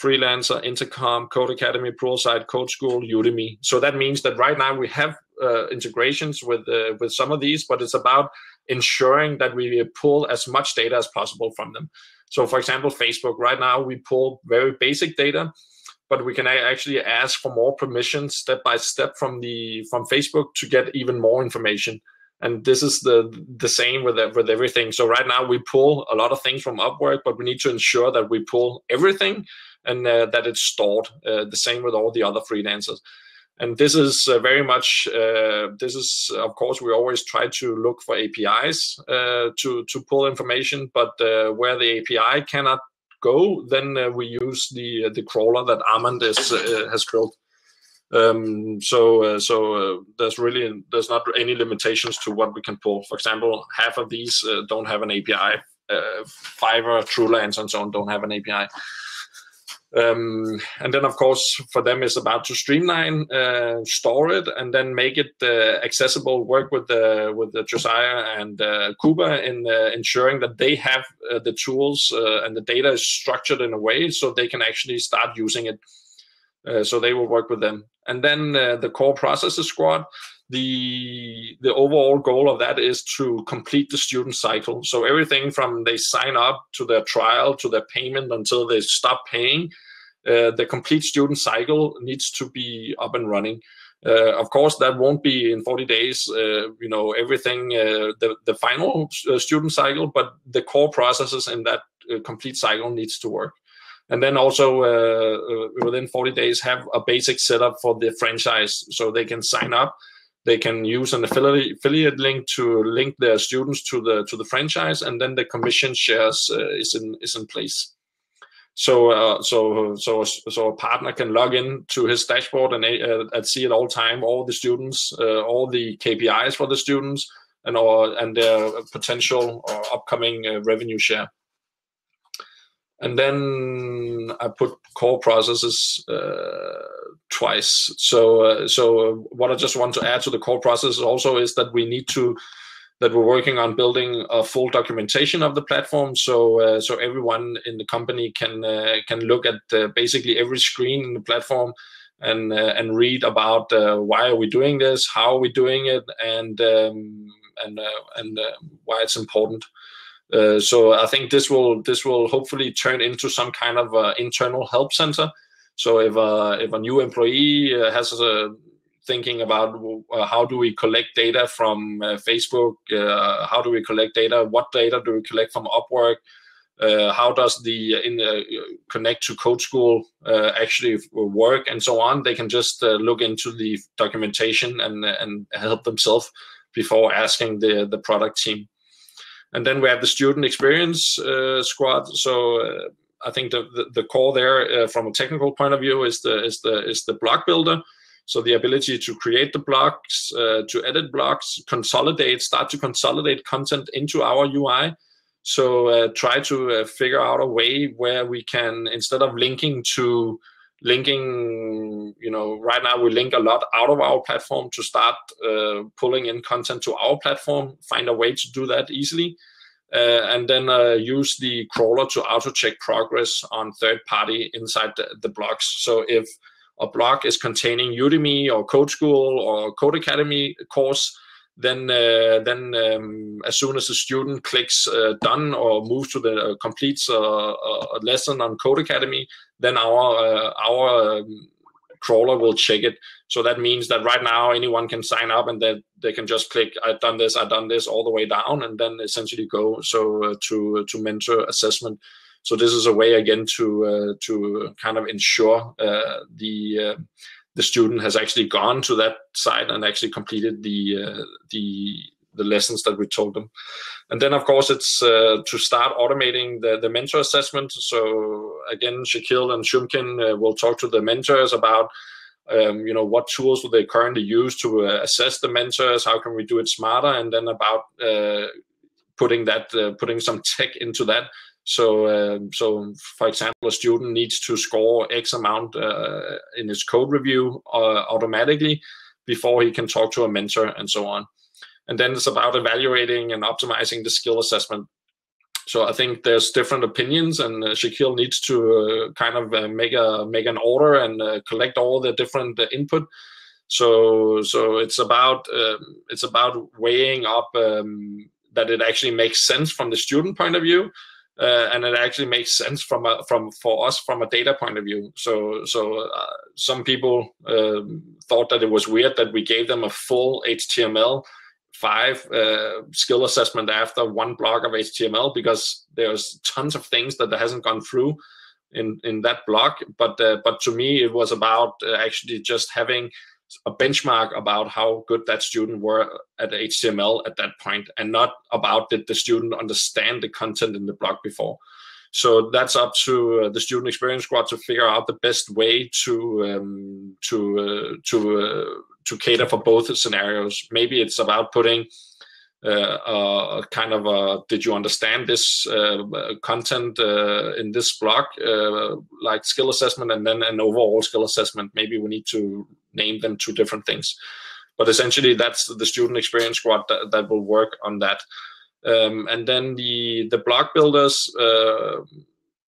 S6: Freelancer, Intercom, Code Academy, Poolside, Code School, Udemy. So that means that right now we have integrations with some of these, but it's about ensuring that we pull as much data as possible from them. So, for example, Facebook, right now we pull very basic data, but we can actually ask for more permissions step by step from Facebook to get even more information. And this is the same with everything. So right now we pull a lot of things from Upwork, but we need to ensure that we pull everything and that it's stored. The same with all the other freelancers. And this is very much, of course, we always try to look for APIs to pull information, but where the API cannot go, then we use the crawler that Armand has built. So there's not any limitations to what we can pull. For example, half of these don't have an API. Fiverr, Truelancer, and so on don't have an API. And then, of course, for them it's about to streamline, store it, and then make it accessible. Work with the Josiah and Kuba in ensuring that they have the tools and the data is structured in a way so they can actually start using it. So they will work with them. And then the core processes squad, the overall goal of that is to complete the student cycle. So everything from they sign up to their trial to their payment until they stop paying, the complete student cycle needs to be up and running. Of course, that won't be in 40 days, everything, the final student cycle, but the core processes in that complete cycle needs to work. And then also within 40 days, have a basic setup for the franchise so they can sign up. They can use an affiliate link to link their students to the franchise, and then the commission shares is in place. So a partner can log in to his dashboard and see at all time all the students, all the KPIs for the students, and their potential or upcoming revenue share. And then I put core processes twice. So what I just want to add to the core process also is that we're working on building a full documentation of the platform. So everyone in the company can look at basically every screen in the platform and read about why are we doing this, how are we doing it, and why it's important. So I think this will hopefully turn into some kind of internal help center. So if a new employee has thinking about how do we collect data from Facebook, how do we collect data, what data do we collect from Upwork, how does the connect to Code School actually work, and so on, they can just look into the documentation and help themselves before asking the product team. And then we have the student experience squad. So I think the core there, from a technical point of view, is the block builder. So the ability to create the blocks, to edit blocks, start to consolidate content into our UI. So try to figure out a way where we can, instead of linking, right now we link a lot out of our platform, to start pulling in content to our platform, find a way to do that easily. And then use the crawler to auto-check progress on third party inside the blocks. So if a block is containing Udemy or Code School or Code Academy course, then as soon as the student clicks done or moves to the completes a lesson on Code Academy, then our crawler will check it. So that means that right now anyone can sign up, and then they can just click I've done this all the way down, and then essentially go to mentor assessment. So this is a way again to kind of ensure the student has actually gone to that site and actually completed the lessons that we told them. And then of course it's to start automating the mentor assessment. So again, Shaquille and Shumkin will talk to the mentors about what tools do they currently use to assess the mentors, how can we do it smarter, and then about putting some tech into that. So for example, a student needs to score X amount in his code review automatically before he can talk to a mentor, and so on. And then it's about evaluating and optimizing the skill assessment. So I think there's different opinions, and Shaquille needs to kind of make an order and collect all the different input. So it's about weighing up that it actually makes sense from the student point of view, and it actually makes sense for us from a data point of view. So some people thought that it was weird that we gave them a full HTML5 skill assessment after one block of HTML, because there's tons of things that hasn't gone through in that block. But to me, it was about actually just having a benchmark about how good that student were at HTML at that point, and not about did the student understand the content in the block before. So that's up to the student experience squad to figure out the best way to cater for both scenarios. Maybe it's about putting kind of a, did you understand this content in this block, like skill assessment, and then an overall skill assessment. Maybe we need to name them two different things. But essentially, that's the student experience squad that will work on that. And then the block builders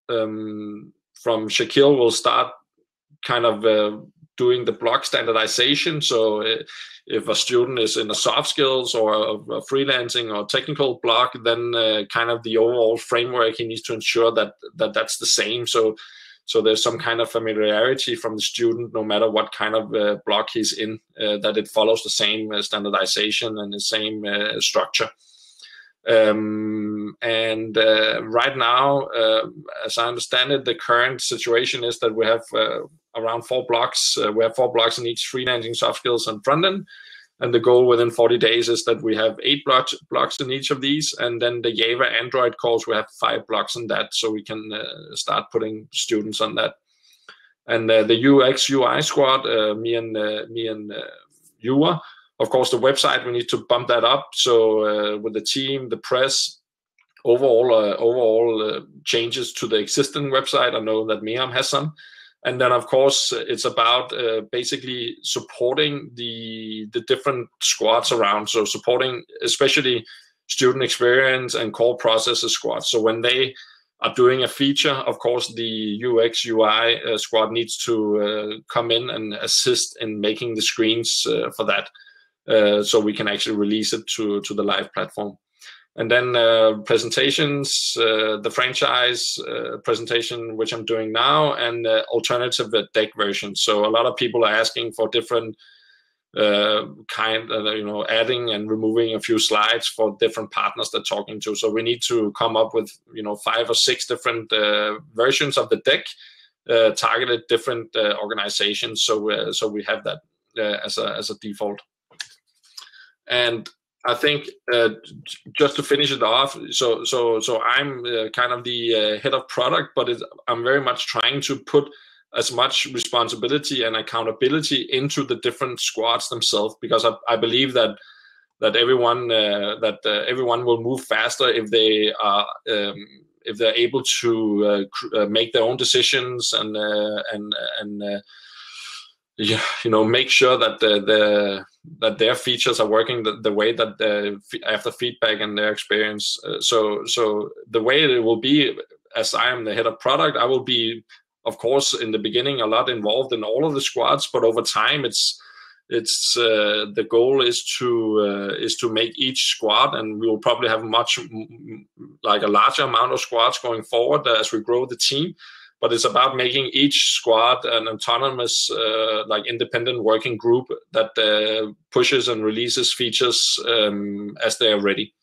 S6: from Shaquille will start kind of doing the block standardization. So if a student is in a soft skills or a freelancing or technical block, then kind of the overall framework, he needs to ensure that that's the same. So there's some kind of familiarity from the student, no matter what kind of block he's in, that it follows the same standardization and the same structure. And right now, as I understand it, the current situation is that we have around 4 blocks. We have 4 blocks in each: freelancing, soft skills, and front end. And the goal within 40 days is that we have 8 blocks in each of these. And then the Java Android course, we have 5 blocks in that, so we can start putting students on that. And the UX UI squad, me and Yuva. Of course, the website, we need to bump that up. So with the team, the press, overall changes to the existing website. I know that Miriam has some. And then, of course, it's about basically supporting the different squads around. So supporting especially student experience and core processes squads. So when they are doing a feature, of course, the UX UI squad needs to come in and assist in making the screens for that. So we can actually release it to the live platform. And then presentations, the franchise presentation, which I'm doing now, and alternative deck versions. So a lot of people are asking for different adding and removing a few slides for different partners they're talking to. So we need to come up with 5 or 6 different versions of the deck targeted different organizations. So we have that as a default. And I think just to finish it off, so I'm kind of the head of product, but I'm very much trying to put as much responsibility and accountability into the different squads themselves, because I believe that everyone everyone will move faster if they are if they're able to make their own decisions and make sure that their features are working the way that after feedback and their experience. So the way it will be, as I am the head of product, I will be, of course, in the beginning a lot involved in all of the squads, but over time it's the goal is to make each squad, and we will probably have a larger amount of squads going forward as we grow the team. but it's about making each squad an autonomous, like independent working group that pushes and releases features as they are ready,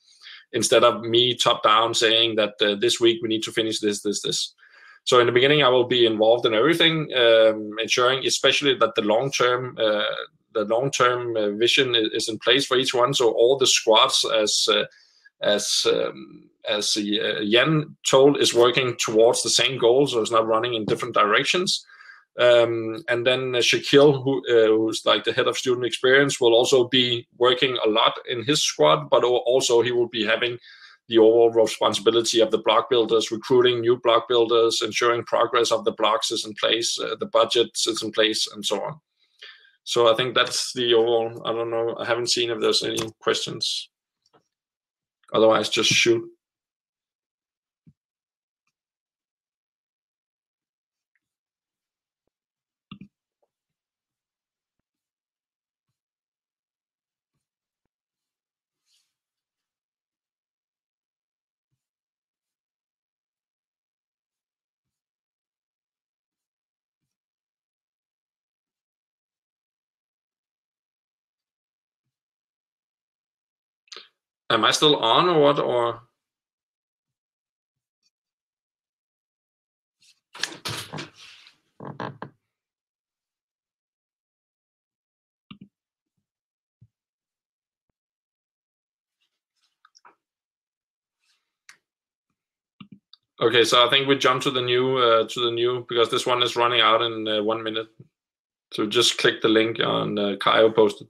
S6: instead of me top down saying that this week we need to finish this. So in the beginning, I will be involved in everything, ensuring especially that the long-term vision is in place for each one. So all the squads, as Jan told, is working towards the same goal, so it's not running in different directions. And then Shaquille, who's like the head of student experience, will also be working a lot in his squad, but also he will be having the overall responsibility of the block builders, recruiting new block builders, ensuring progress of the blocks is in place, the budget is in place, and so on. So I think that's the overall. I don't know. I haven't seen if there's any questions. Otherwise, just shoot. Am I still on or what? Or okay, so I think we jump to the new because this one is running out in 1 minute. So just click the link on Kyle posted.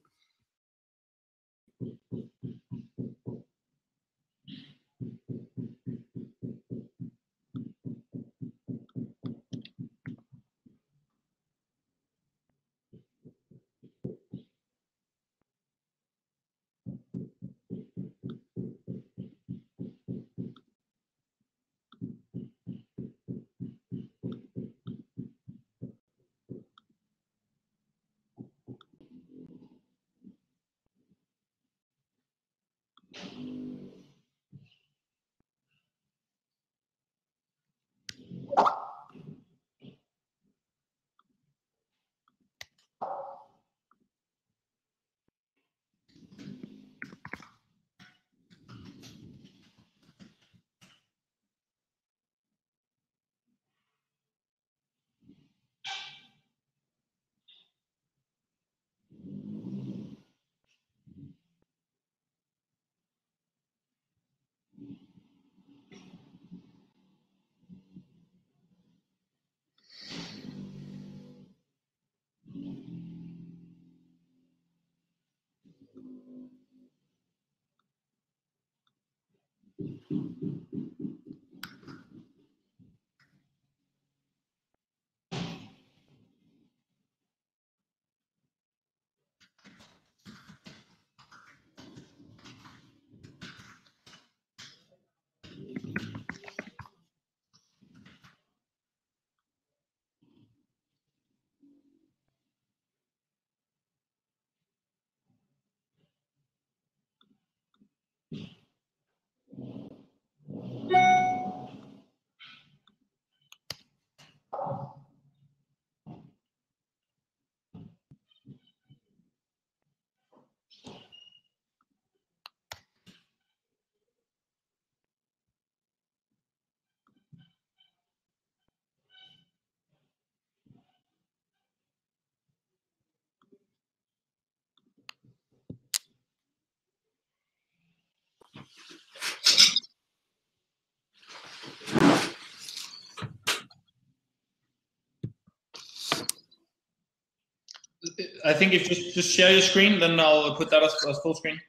S1: I think if you just share your screen, then I'll put that as full screen.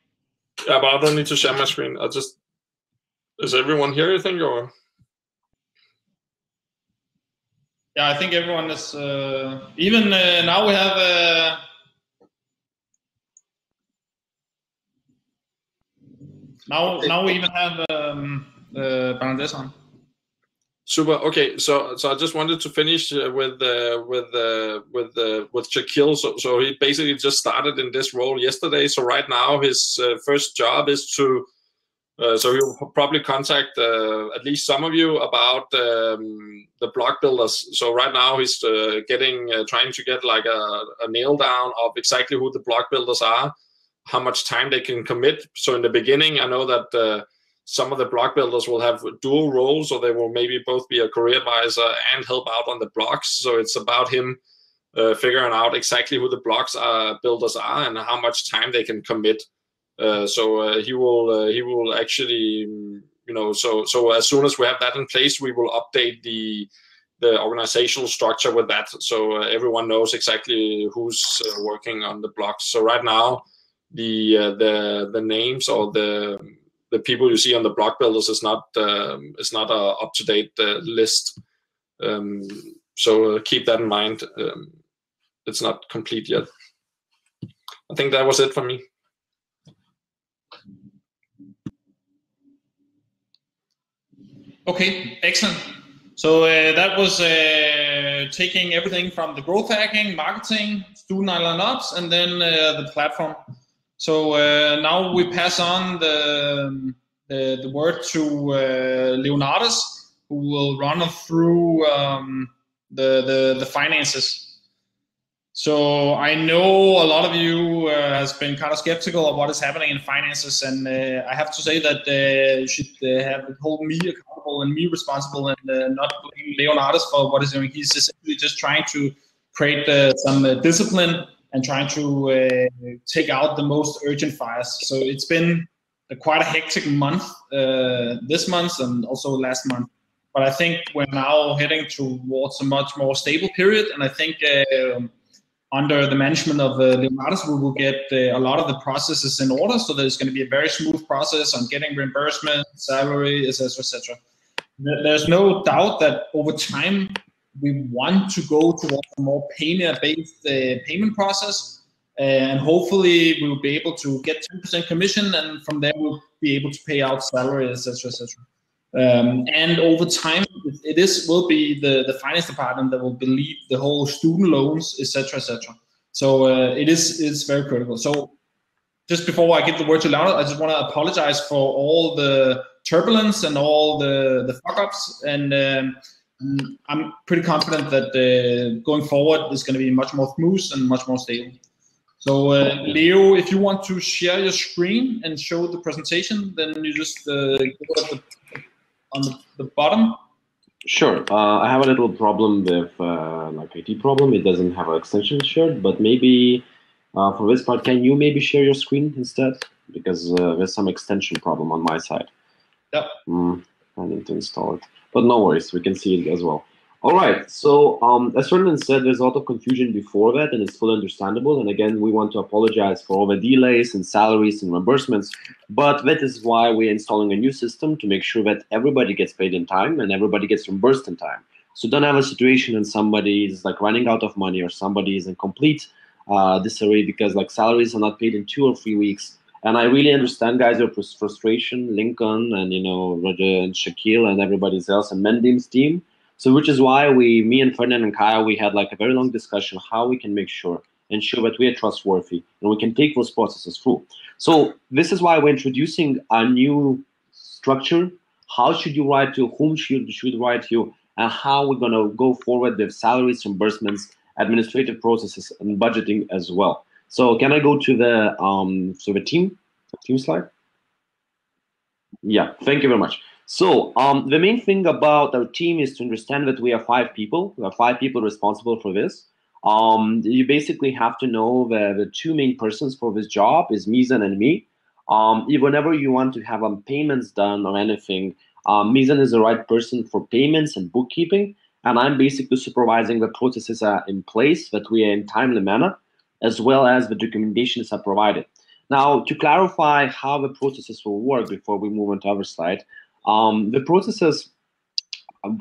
S6: Yeah, but I don't need to share my screen. I'll just. Is everyone here, you think, or?
S1: Yeah, I think everyone is. Even now we have. Now we even have Bernadette on.
S6: Super. Okay, so I just wanted to finish with Shaquille. So he basically just started in this role yesterday. So right now his first job is to So he'll probably contact at least some of you about the block builders. So right now he's trying to get like a nail down of exactly who the block builders are, how much time they can commit. So in the beginning, I know that some of the block builders will have dual roles, or they will maybe both be a career advisor and help out on the blocks. So it's about him figuring out exactly who the blocks builders are and how much time they can commit. So he will actually, so as soon as we have that in place, we will update the organizational structure with that, so everyone knows exactly who's working on the blocks. So right now, the names or the people you see on the block builders is not a up-to-date list. So keep that in mind. It's not complete yet. I think that was it for me.
S1: Okay, excellent. So that was taking everything from the growth hacking, marketing, student island ops, and then the platform. So now we pass on the word to Leonardus, who will run us through the finances. So I know a lot of you has been kind of skeptical of what is happening in finances, and I have to say that you should hold me accountable and me responsible, and not blame Leonardus for what he's doing. He's essentially just trying to create some discipline and trying to take out the most urgent fires. So it's been quite a hectic month this month and also last month. But I think we're now heading towards a much more stable period, and I think under the management of Leonardus, we will get a lot of the processes in order, so there's going to be a very smooth process on getting reimbursement, salary, etc., etc. There's no doubt that over time, we want to go towards a more payer-based payment process, and hopefully we will be able to get 10% commission, and from there we'll be able to pay out salary, etc., etc. And over time, will be the finance department that will lead the whole student loans, etc., etc. So it's very critical. So just before I give the word to Laura, I just want to apologize for all the turbulence and all the fuck-ups, and I'm pretty confident that going forward is going to be much more smooth and much more stable. So Leo, if you want to share your screen and show the presentation, then you just go at on the bottom.
S7: Sure. I have a little problem with like IT problem. It doesn't have an extension shared, but maybe for this part, can you maybe share your screen instead? Because there's some extension problem on my side.
S1: Yep.
S7: I need to install it, but no worries, we can see it as well. All right, so as Ferdinand said, there's a lot of confusion before that, and it's fully understandable. And again, we want to apologize for all the delays and salaries and reimbursements, but that is why we're installing a new system to make sure that everybody gets paid in time and everybody gets reimbursed in time. So don't have a situation when somebody is like running out of money or somebody is in complete disarray because like salaries are not paid in 2 or 3 weeks. And I really understand, guys, your frustration, Lincoln and Roger and Shaquille and everybody else and Mendim's team. So which is why me and Ferdinand and Kyle, we had like a very long discussion how we can ensure that we are trustworthy and we can take those processes through. So this is why we're introducing a new structure. How should you write to, whom should write to, and how we're gonna go forward with salaries, reimbursements, administrative processes, and budgeting as well. So can I go to the team slide? Yeah, thank you very much. So the main thing about our team is to understand that we are 5 people. We are 5 people responsible for this. You basically have to know the 2 main persons for this job is Mizan and me. Whenever you want to have payments done or anything, Mizan is the right person for payments and bookkeeping, and I'm basically supervising the processes are in place, that we are in timely manner, as well as the documentations are provided. Now, to clarify how the processes will work before we move on to our slide, the processes,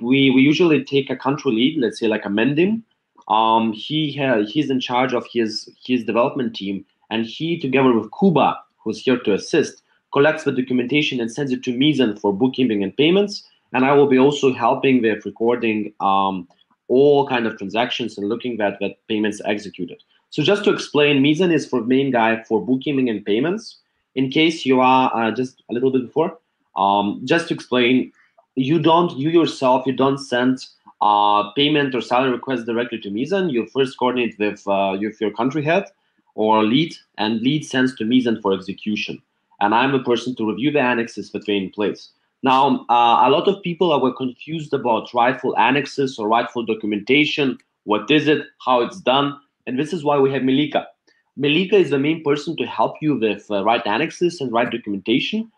S7: we usually take a country lead, let's say like a Mendim. He's in charge of his development team, and he, together with Kuba, who's here to assist, collects the documentation and sends it to Mizan for bookkeeping and payments. And I will be also helping with recording all kind of transactions and looking at that payments executed. So just to explain, Mizan is the main guy for bookkeeping and payments. In case you are, just a little bit before, Just to explain, you yourself don't send payment or salary request directly to Mizan. You first coordinate with your country head or lead, and lead sends to Mizan for execution. And I'm the person to review the annexes that are in place. Now, a lot of people were confused about rightful annexes or rightful documentation. What is it? How it's done? And this is why we have Melika. Melika is the main person to help you with right annexes and right documentation.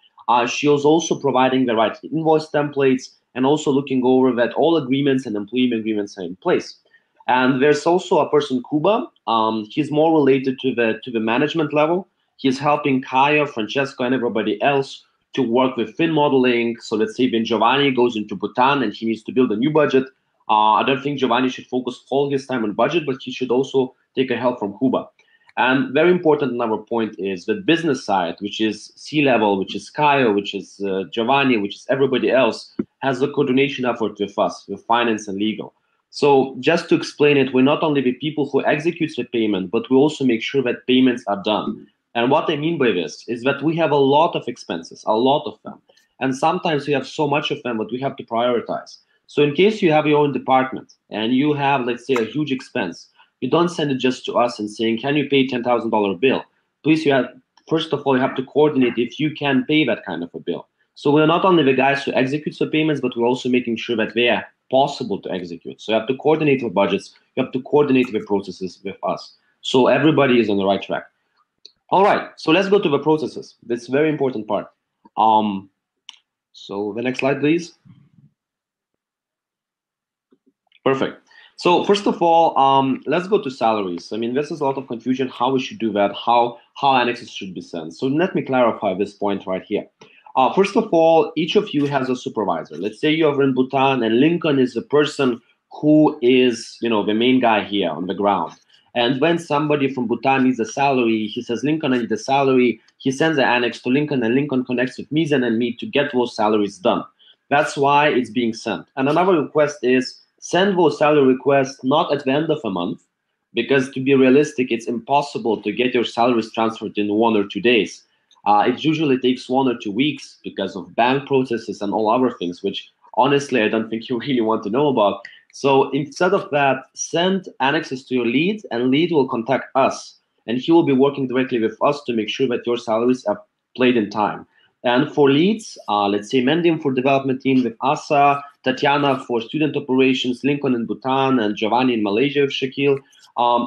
S7: She was also providing the right invoice templates and also looking over that all agreements and employment agreements are in place. And there's also a person, Kuba. He's more related to the management level. He's helping Kaya, Francesco, and everybody else to work with fin modeling. So let's say when Giovanni goes into Bhutan and he needs to build a new budget, I don't think Giovanni should focus all his time on budget, but he should also take a help from Kuba. And very important another point is the business side, which is C-level, which is Kaya, which is Giovanni, which is everybody else, has a coordination effort with us, with finance and legal. So just to explain it, we're not only the people who execute the payment, but we also make sure that payments are done. And what I mean by this is that we have a lot of expenses, a lot of them. And sometimes we have so much of them, but we have to prioritize. So in case you have your own department and you have, let's say, a huge expense, you don't send it just to us and saying, can you pay $10,000 bill? Please, first of all, you have to coordinate if you can pay that kind of a bill. So we're not only the guys who execute the payments, but we're also making sure that they are possible to execute. So you have to coordinate the budgets, you have to coordinate the processes with us. So everybody is on the right track. All right, so let's go to the processes. That's a very important part. So the next slide, please. Perfect. So first of all, let's go to salaries. I mean, this is a lot of confusion, how we should do that, how annexes should be sent. So let me clarify this point right here. First of all, each of you has a supervisor. Let's say you're in Bhutan and Lincoln is the person who is, the main guy here on the ground. And when somebody from Bhutan needs a salary, he says, Lincoln, I need a salary. He sends the annex to Lincoln and Lincoln connects with Mizan and me to get those salaries done. That's why it's being sent. And another request is send those salary requests not at the end of a month, because to be realistic, it's impossible to get your salaries transferred in 1 or 2 days. It usually takes 1 or 2 weeks because of bank processes and all other things, which honestly, I don't think you really want to know about. So instead of that, send annexes to your lead, and lead will contact us. And he will be working directly with us to make sure that your salaries are paid in time. And for leads, let's say Mendim for development team with Asa, Tatiana for student operations, Lincoln in Bhutan, and Giovanni in Malaysia with Shakil,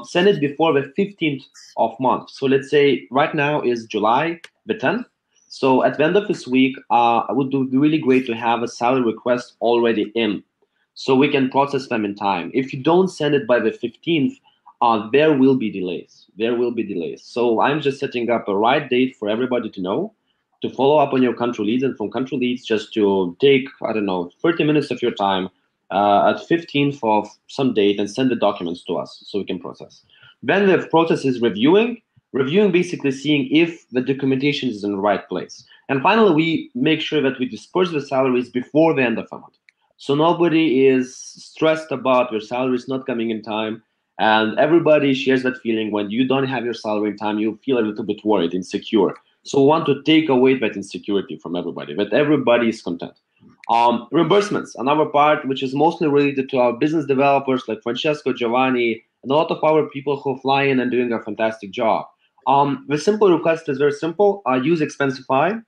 S7: send it before the 15th of month. So let's say right now is July the 10th. So at the end of this week, it would be really great to have a salary request already in, so we can process them in time. If you don't send it by the 15th, there will be delays. There will be delays. So I'm just setting up a right date for everybody to know, to follow up on your country leads, and from country leads just to take, 30 minutes of your time at 15th of some date and send the documents to us so we can process. Then the process is reviewing basically seeing if the documentation is in the right place. And finally, we make sure that we disperse the salaries before the end of the month. So nobody is stressed about their salaries not coming in time. And everybody shares that feeling when you don't have your salary in time, you feel a little bit worried, insecure. So we want to take away that insecurity from everybody, that everybody is content. Reimbursements, another part which is mostly related to our business developers like Francesco, Giovanni, and a lot of our people who fly in and doing a fantastic job. The simple request is very simple. Use Expensify.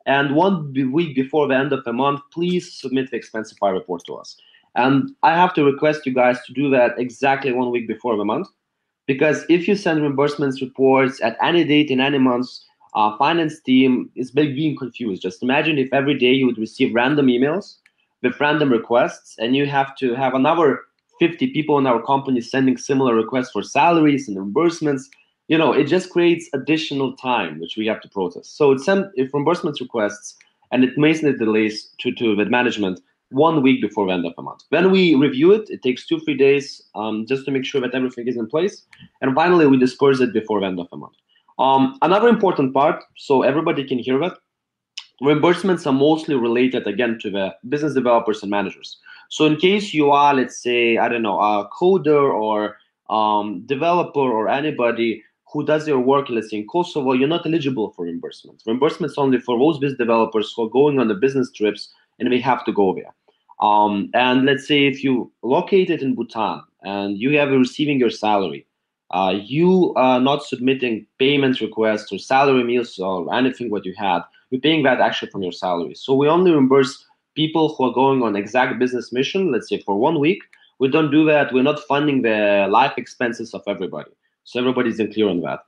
S7: And 1 week before the end of the month, please submit the Expensify report to us. And I have to request you guys to do that exactly 1 week before the month, because if you send reimbursements reports at any date in any month, finance team is being confused. Just imagine if every day you would receive random emails with random requests, and you have to have another 50 people in our company sending similar requests for salaries and reimbursements. It just creates additional time, which we have to process. So it's send reimbursements requests, and it makes the delays to the management 1 week before the end of the month. Then we review it. It takes 2-3 days just to make sure that everything is in place. And finally, we disperse it before the end of the month. Another important part, so everybody can hear that, reimbursements are mostly related, again, to the business developers and managers. So in case you are, let's say, a coder or developer or anybody who does your work, let's say in Kosovo, you're not eligible for reimbursement. Reimbursement is only for those business developers who are going on the business trips and we have to go there. And let's say if you located in Bhutan and you have receiving your salary, you are not submitting payment requests or salary meals or anything what you had, you're paying that actually from your salary. So we only reimburse people who are going on exact business mission, let's say for 1 week. We don't do that. We're not funding the life expenses of everybody. So everybody's clear on that.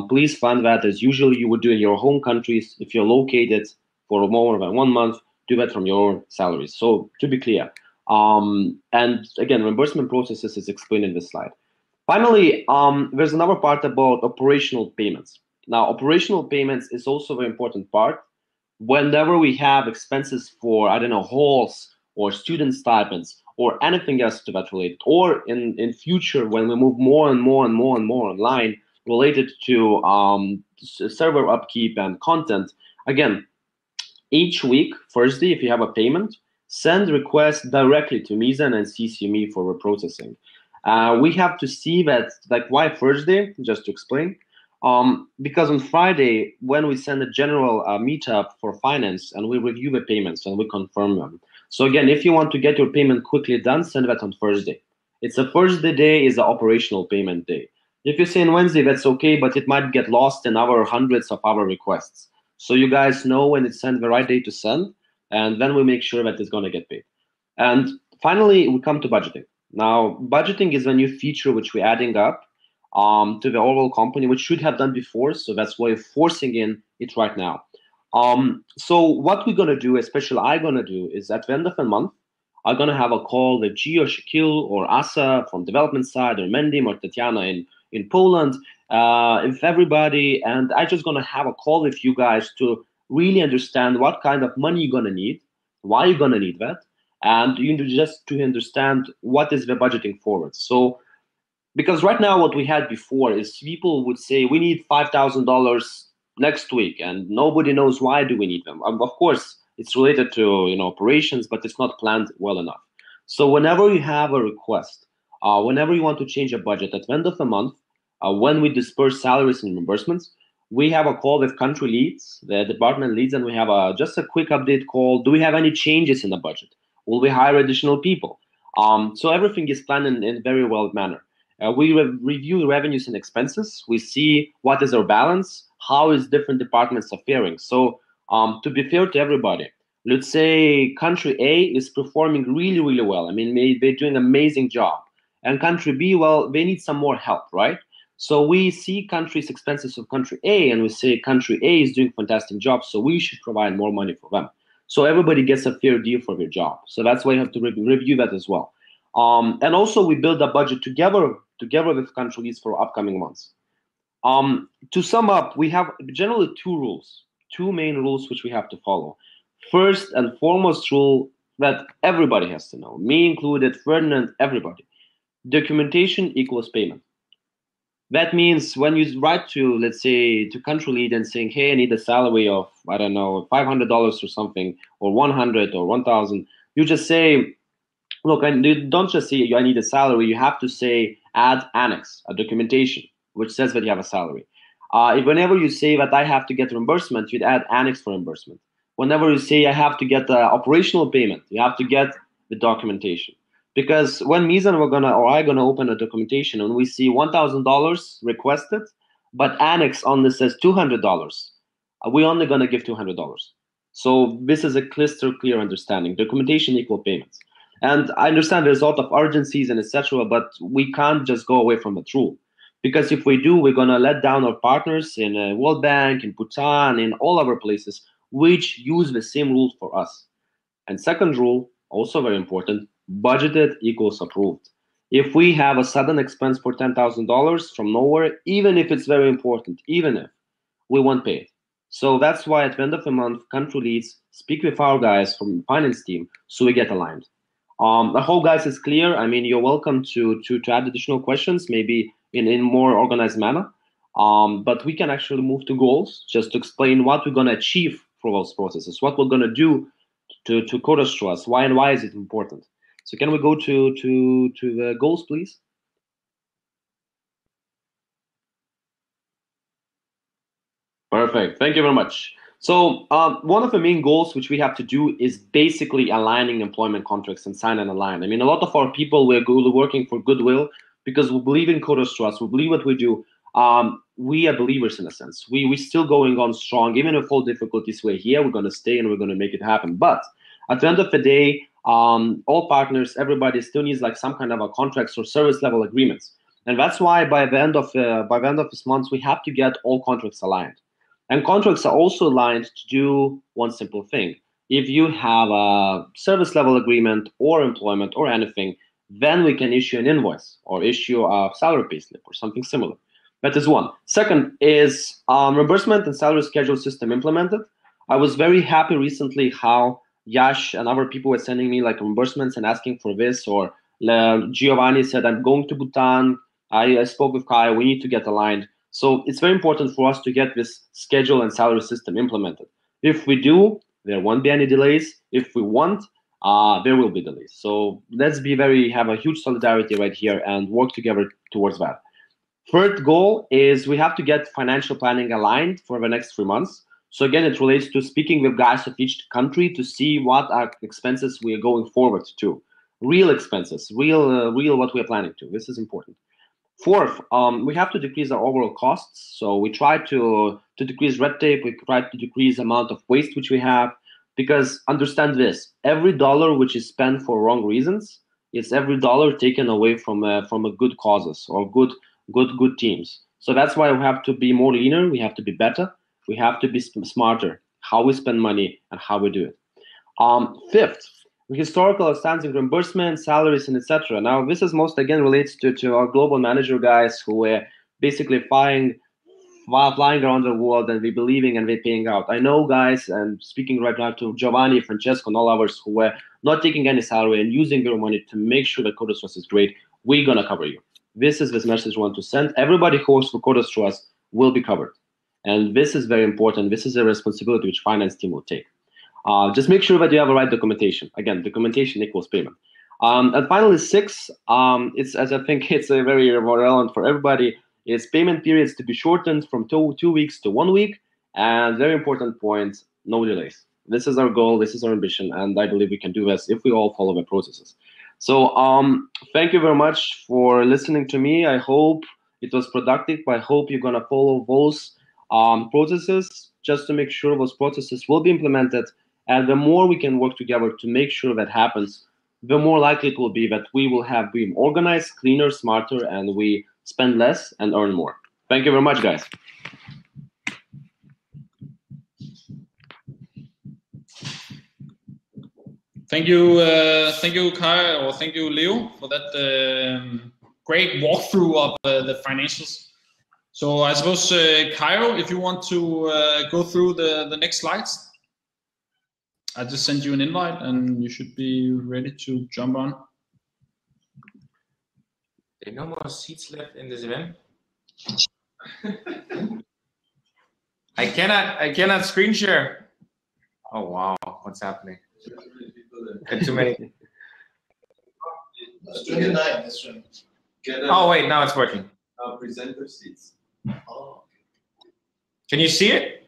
S7: Please fund that as usually you would do in your home countries. If you're located for more than 1 month, do that from your salaries. So to be clear. And again, reimbursement processes is explained in this slide. Finally, there's another part about operational payments. Now, operational payments is also a very important part. Whenever we have expenses for, I don't know, halls or student stipends or anything else to that related, or in future when we move more and more online related to server upkeep and content, again, each week, Thursday, if you have a payment, send requests directly to Mizan and CC me for reprocessing. We have to see that, like, why Thursday, just to explain. Because on Friday, when we send a general meetup for finance and we review the payments and we confirm them. So again, if you want to get your payment quickly done, send that on Thursday. It's a Thursday day is an operational payment day. If you say on Wednesday, that's okay, but it might get lost in our hundreds of other requests. So you guys know when it's sent the right day to send, and then we make sure that it's going to get paid. And finally, we come to budgeting. Now, budgeting is a new feature which we're adding up to the overall company, which should have done before. So that's why we're forcing in it right now. So what we're going to do, especially I'm going to do, is at the end of the month, I'm going to have a call with G or Shaquille or Asa from development side or Mendim or Tatiana in Poland, if everybody, and I'm just going to have a call with you guys to really understand what kind of money you're going to need, why you're going to need that, and you know, just to understand what is the budgeting forward. So, because right now what we had before is people would say, we need $5,000 next week, and nobody knows why do we need them. Of course, it's related to operations, but it's not planned well enough. So whenever you have a request, whenever you want to change a budget at the end of the month, when we disperse salaries and reimbursements, we have a call with country leads, the department leads, and we have just a quick update call. Do we have any changes in the budget? Will we hire additional people? So everything is planned in a very well manner. We review revenues and expenses. We see what is our balance, how is different departments are faring. So to be fair to everybody, let's say country A is performing really, really well. I mean, they're doing an amazing job. And country B, well, they need some more help, right? So we see country's expenses of country A, and we say country A is doing a fantastic job, so we should provide more money for them. So everybody gets a fair deal for their job. So that's why you have to review that as well. And also we build a budget together with country leads for upcoming months. To sum up, we have generally two main rules which we have to follow. First and foremost rule that everybody has to know, me included, Ferdinand, everybody. Documentation equals payment. That means when you write to, let's say, to country lead and saying, hey, I need a salary of, I don't know, $500 or something, or 100 or 1,000, you just say, look, you don't just say I need a salary. You have to say add annex, a documentation, which says that you have a salary. Whenever you say that I have to get reimbursement, you'd add annex for reimbursement. Whenever you say I have to get the operational payment, you have to get the documentation. Because when Mizan I'm gonna open a documentation and we see $1,000 requested, but annex only says $200, we're only gonna give $200. So this is a crystal clear understanding. Documentation equal payments. And I understand there's a lot of urgencies and etc., but we can't just go away from the rule. Because if we do, we're gonna let down our partners in World Bank, in Bhutan, in all other places, which use the same rules for us. And second rule, also very important, budgeted equals approved. If we have a sudden expense for $10,000 from nowhere, even if it's very important, even if, we won't pay it. So that's why at the end of the month, country leads speak with our guys from the finance team so we get aligned. I hope, guys, is clear. I mean, you're welcome to add additional questions, maybe in more organized manner. But we can actually move to goals just to explain what we're going to achieve for those processes, what we're going to do to code to us, why is it important. So can we go to the goals, please? Perfect. Thank you very much. So one of the main goals which we have to do is basically aligning employment contracts and sign and align. I mean, a lot of our people, we're working for goodwill because we believe in Coders Trust. We believe what we do. We are believers in a sense. We're still going on strong. Even with all difficulties we're here, we're going to stay and we're going to make it happen. But at the end of the day, all partners, everybody still needs like some kind of a contracts or service level agreements. And that's why by the end of this month, we have to get all contracts aligned. And contracts are also aligned to do one simple thing. If you have a service level agreement or employment or anything, then we can issue an invoice or issue a salary payslip or something similar. That is one. Second is reimbursement and salary schedule system implemented. I was very happy recently how Yash and other people were sending me like reimbursements and asking for this, or Giovanni said, I'm going to Bhutan. I spoke with Kai, we need to get aligned. So it's very important for us to get this schedule and salary system implemented. If we do, there won't be any delays. If we want, there will be delays. So let's have a huge solidarity right here and work together towards that. Third goal is we have to get financial planning aligned for the next 3 months. So again, it relates to speaking with guys of each country to see what are expenses we are going forward to. Real expenses, real what we are planning to. This is important. Fourth, we have to decrease our overall costs. So we try to decrease red tape. We try to decrease the amount of waste which we have, because understand this: every dollar which is spent for wrong reasons, it's every dollar taken away from a good causes or good teams. So that's why we have to be more leaner. We have to be better. We have to be smarter how we spend money and how we do it. Fifth, historical outstanding reimbursement, salaries, and etc. Now, this is most again relates to our global manager guys who were basically flying around the world and we believing and we're paying out. I know guys, and speaking right now to Giovanni, Francesco, and all others who were not taking any salary and using their money to make sure that Coders Trust is great. We're gonna cover you. This is this message we want to send. Everybody who works for Coders Trust will be covered. And this is very important. This is a responsibility which finance team will take. Just make sure that you have the right documentation. Again, documentation equals payment. And finally, 6, it's, as I think it's a very relevant for everybody, is payment periods to be shortened from 2 weeks to 1 week. And very important point, no delays. This is our goal, this is our ambition, and I believe we can do this if we all follow the processes. So thank you very much for listening to me. I hope it was productive. I hope you're gonna follow those processes just to make sure those processes will be implemented. And the more we can work together to make sure that happens, the more likely it will be that we will have been organized, cleaner, smarter, and we spend less and earn more. Thank you very much, guys.
S1: Thank you, Kai, or thank you, Leo, for that great walkthrough of the financials. So I suppose, Cairo, if you want to go through the next slides. I just sent you an invite and you should be ready to jump on.
S2: There are no more seats left in this event. I cannot screen share. Oh wow, what's happening? Too many.
S4: It's 29. That's right.
S2: Oh wait, now it's working.
S4: Presenter seats. Oh.
S2: Can you see it?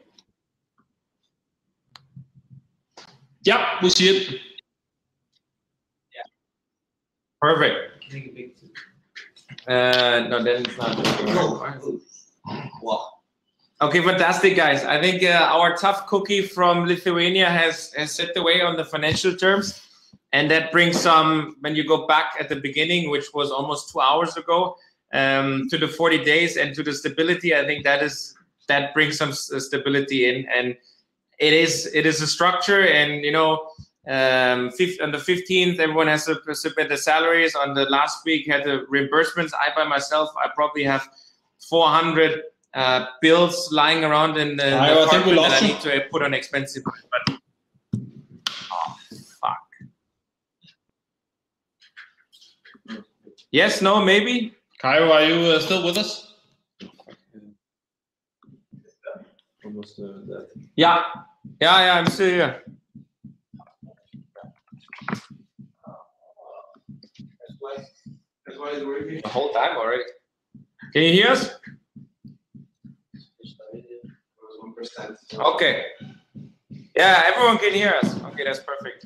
S1: Yeah, we see it.
S2: Yeah. Perfect. No, then it's not. Wow. Okay, fantastic, guys. I think our tough cookie from Lithuania has set the way on the financial terms, and that brings some. When you go back at the beginning, which was almost 2 hours ago, to the 40 days and to the stability, I think that brings some stability in, and it is a structure. And you know, on the 15th, everyone has to submit the salaries. On the last week, had the reimbursements. I by myself, I probably have 400 bills lying around in the apartment that I need to put on expensive. But, oh fuck. Yes, no, maybe.
S1: Cairo, are you still with us?
S4: Almost that.
S2: Yeah, I'm still here.
S4: That's why it's working.
S2: The whole time already. Can you hear us? Okay. Yeah, everyone can hear us. Okay, that's perfect.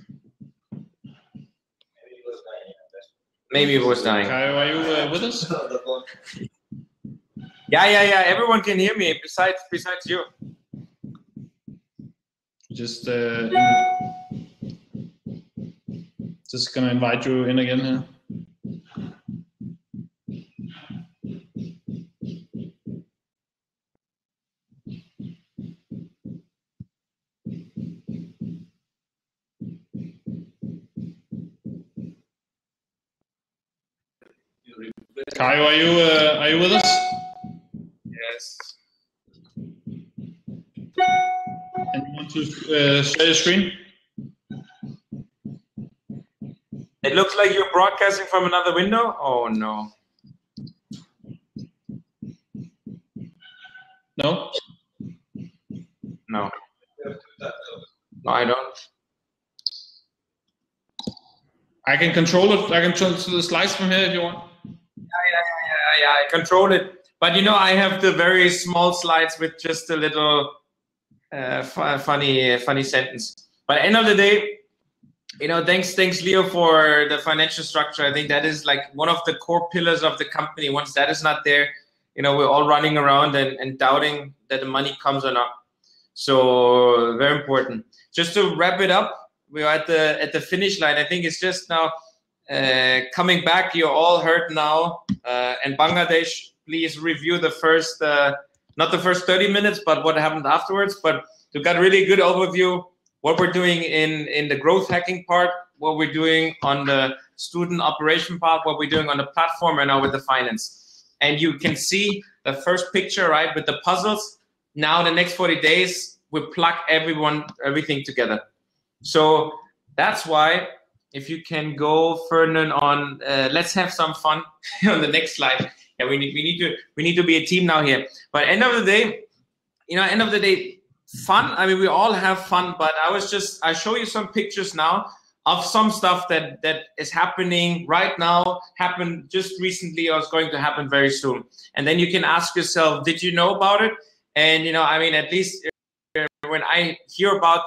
S2: Maybe it was dying.
S1: Caio, are you with us?
S2: Yeah. Everyone can hear me besides you.
S1: Just gonna invite you in again here. Caio, are you with us?
S2: Yes.
S1: And you want to share your screen?
S2: It looks like you're broadcasting from another window. Oh no.
S1: No?
S2: No. No, I don't.
S1: I can control it. I can control the slides from here if you want.
S2: Yeah, I control it. But you know, I have the very small slides with just a little funny sentence. But at the end of the day, you know, thanks Leo for the financial structure. I think that is like one of the core pillars of the company. Once that is not there, you know, we're all running around and doubting that the money comes or not. So very important. Just to wrap it up, we're at the finish line. I think it's just now coming back. You all heard now in Bangladesh. Please review the first, not the first 30 minutes, but what happened afterwards. But you got a really good overview what we're doing in the growth hacking part, what we're doing on the student operation part, what we're doing on the platform, and now with the finance. And you can see the first picture, right, with the puzzles. Now the next 40 days, we plug everything together. So that's why, if you can go, Ferdinand, on let's have some fun on the next slide. Yeah, we need to be a team now here. But end of the day, you know, fun. I mean, we all have fun, but I show you some pictures now of some stuff that is happening right now, happened just recently, or is going to happen very soon. And then you can ask yourself, did you know about it? And you know, I mean, at least when I hear about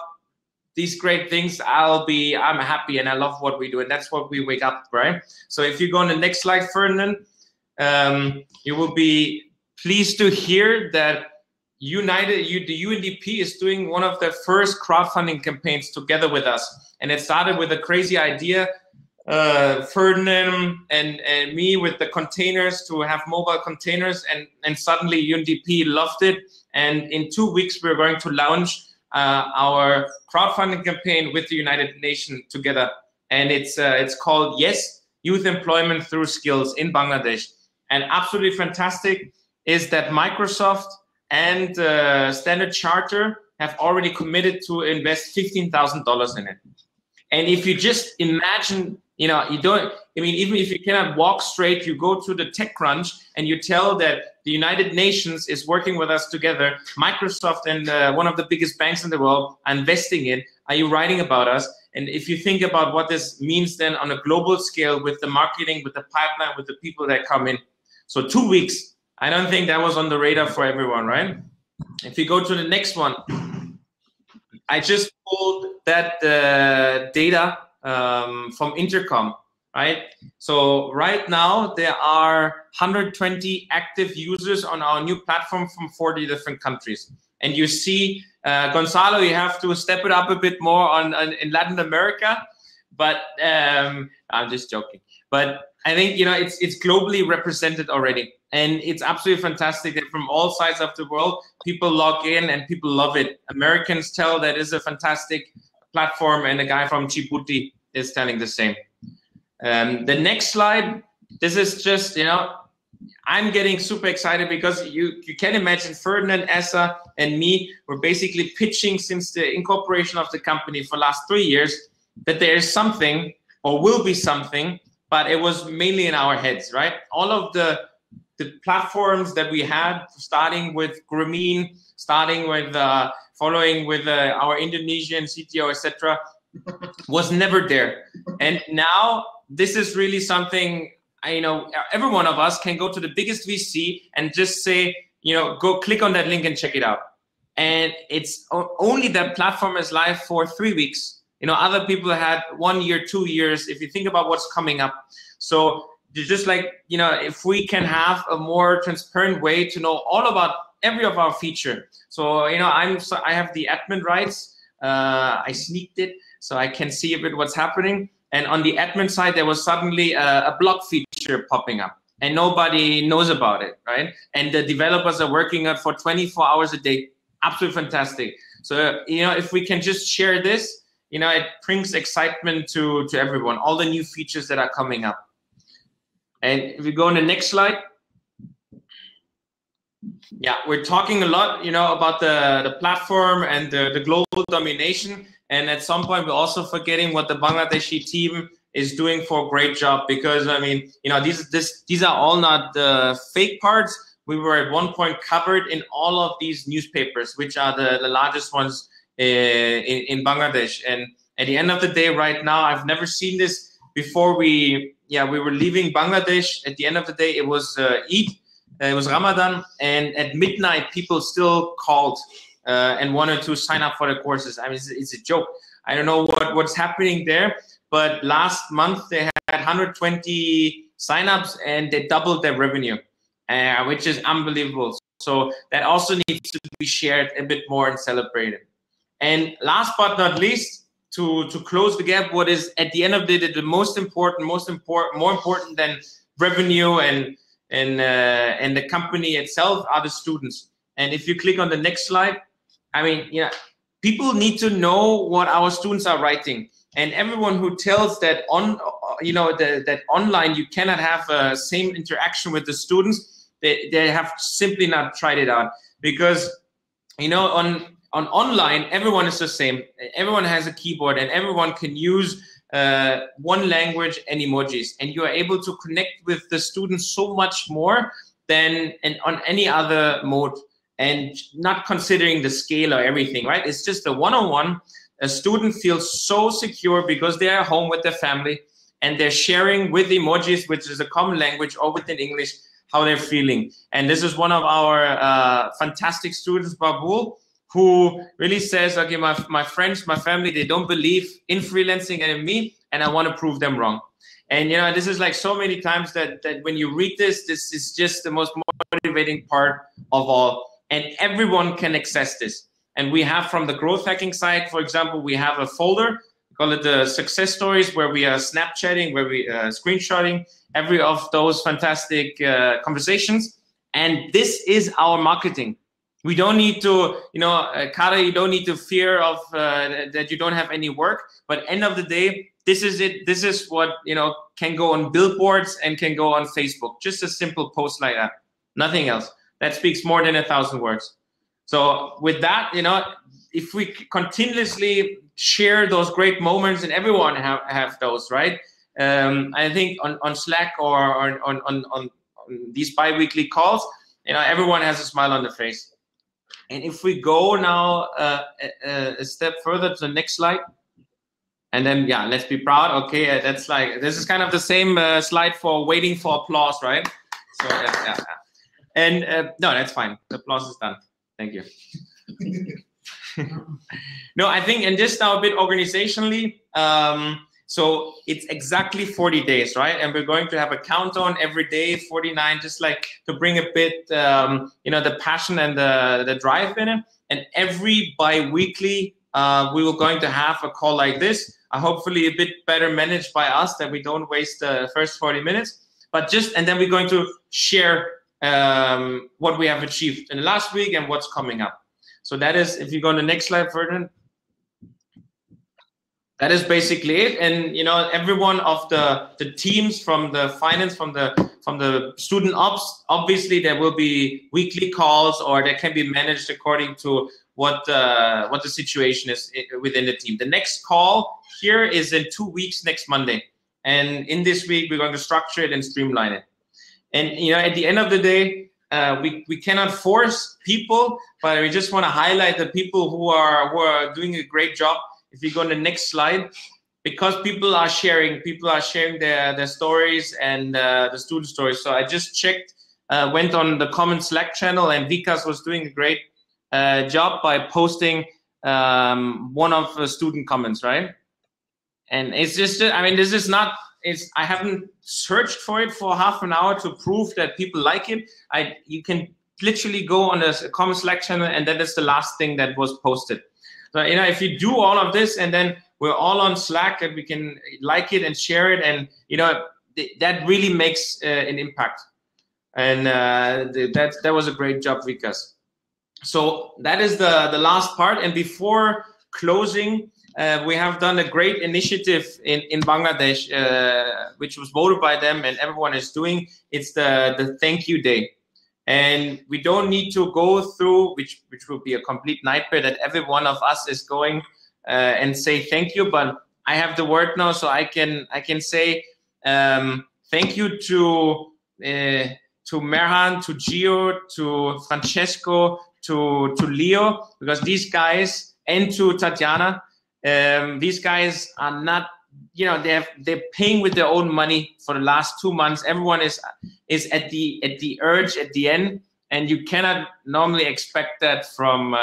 S2: these great things, I'm happy and I love what we do, and that's what we wake up, right? So if you go on the next slide, Ferdinand, you will be pleased to hear that the UNDP is doing one of their first crowdfunding campaigns together with us, and it started with a crazy idea. Ferdinand and me with the containers, to have mobile containers, and suddenly UNDP loved it, and in 2 weeks we're going to launch our crowdfunding campaign with the United Nations together, and it's called Yes, Youth Employment Through Skills in Bangladesh. And absolutely fantastic is that Microsoft and Standard Chartered have already committed to invest $15,000 in it. And if you just imagine, you know, even if you cannot walk straight, you go to the TechCrunch and you tell that the United Nations is working with us together, Microsoft and one of the biggest banks in the world are investing in. Are you writing about us? And if you think about what this means then on a global scale with the marketing, with the pipeline, with the people that come in. So 2 weeks, I don't think that was on the radar for everyone, right? If you go to the next one, I just pulled that data from Intercom, right? So right now there are 120 active users on our new platform from 40 different countries. And you see, Gonzalo, you have to step it up a bit more in Latin America, but I'm just joking. But I think, you know, it's globally represented already. And it's absolutely fantastic that from all sides of the world, people log in and people love it. Americans tell that it's a fantastic platform, and a guy from Djibouti is telling the same. The next slide, this is just, you know, I'm getting super excited because you can imagine Ferdinand, Essa, and me were basically pitching since the incorporation of the company for the last 3 years that there is something or will be something, but it was mainly in our heads, right? All of the platforms that we had, starting with Grameen, starting with following with our Indonesian CTO, etc., was never there. And now this is really something, you know, every one of us can go to the biggest VC and just say, you know, go click on that link and check it out. and it's only that platform is live for 3 weeks. You know, other people had 1 year, 2 years, if you think about what's coming up. So just like, you know, if we can have a more transparent way to know all about every of our feature. So, you know, I have the admin rights. I sneaked it so I can see a bit what's happening. And on the admin side, there was suddenly a blog feature popping up, and nobody knows about it, right? And the developers are working on for 24 hours a day. Absolutely fantastic. So, you know, if we can just share this, you know, it brings excitement to everyone, all the new features that are coming up. And if we go on the next slide. Yeah, we're talking a lot, you know, about the platform and the global domination. And at some point, we're also forgetting what the Bangladeshi team is doing for a great job, because, I mean, you know, these are all not the fake parts. We were at one point covered in all of these newspapers, which are the largest ones in Bangladesh. And at the end of the day, right now, I've never seen this before. We were leaving Bangladesh. At the end of the day, it was Eid, it was Ramadan, and at midnight, people still called and wanted to sign up for the courses. I mean, it's a joke. I don't know what's happening there, but last month they had 120 signups and they doubled their revenue, which is unbelievable. So that also needs to be shared a bit more and celebrated. And last but not least, to close the gap, what is at the end of the day the more important than revenue and the company itself are the students. And if you click on the next slide, I mean, yeah, people need to know what our students are writing. And everyone who tells that that online you cannot have same interaction with the students, they have simply not tried it out. Because, you know, on online, everyone is the same. Everyone has a keyboard and everyone can use one language and emojis. And you are able to connect with the students so much more than on any other mode. And not considering the scale or everything, right? It's just a one-on-one. A student feels so secure because they are home with their family and they're sharing with emojis, which is a common language, or within English, how they're feeling. And this is one of our fantastic students, Babul, who really says, okay, my friends, my family, they don't believe in freelancing and in me, and I want to prove them wrong. And, you know, this is like so many times that when you read this is just the most motivating part of all. And everyone can access this. And we have from the growth hacking side, for example, we have a folder, we call it the success stories, where we are Snapchatting, where we are screenshotting every of those fantastic conversations. And this is our marketing. We don't need to, you know, Kara, you don't need to fear of that you don't have any work. But end of the day, this is it. This is what, you know, can go on billboards and can go on Facebook. Just a simple post like that. Nothing else. That speaks more than 1,000 words. So with that, you know, if we continuously share those great moments, and everyone have those, right? I think on Slack or on these bi-weekly calls, you know, everyone has a smile on their face. And if we go now a step further to the next slide, and then, yeah, let's be proud. Okay, that's like, this is kind of the same slide for waiting for applause, right? So, yeah. And no, that's fine. The applause is done. Thank you. No, I think, and just now a bit organizationally, so it's exactly 40 days, right? And we're going to have a countdown every day, 49, just like to bring a bit, you know, the passion and the drive in it. And every bi-weekly, we will going to have a call like this, hopefully a bit better managed by us, that we don't waste the first 40 minutes, but just, and then we're going to share what we have achieved in the last week and what's coming up. So that is, if you go on the next slide, Ferdinand, that is basically it. And, you know, every one of the teams from the finance, from the student ops, obviously there will be weekly calls, or they can be managed according to what the situation is within the team. The next call here is in 2 weeks, next Monday. And in this week, we're going to structure it and streamline it. And, you know, at the end of the day, we cannot force people, but we just want to highlight the people who are doing a great job. If you go on the next slide, because people are sharing their stories and the student stories. So I just checked, went on the common Slack channel, and Vikas was doing a great job by posting one of the student comments, right? And it's just, I mean, this is not, I haven't searched for it for half an hour to prove that people like it. You can literally go on a common Slack channel, and that is the last thing that was posted. So, you know, if you do all of this, and then we're all on Slack, and we can like it and share it, and, you know, that really makes an impact. And that was a great job, Vikas. So that is the last part. And before closing, we have done a great initiative in Bangladesh, which was voted by them, and everyone is doing. It's the Thank You Day. And we don't need to go through, which will be a complete nightmare, that every one of us is going and say thank you. But I have the word now, so I can say thank you to Merhan, to Gio, to Francesco, to Leo, because these guys, and to Tatiana, these guys are not, you know, they're paying with their own money for the last 2 months. Everyone is at the urge at the end, and you cannot normally expect that from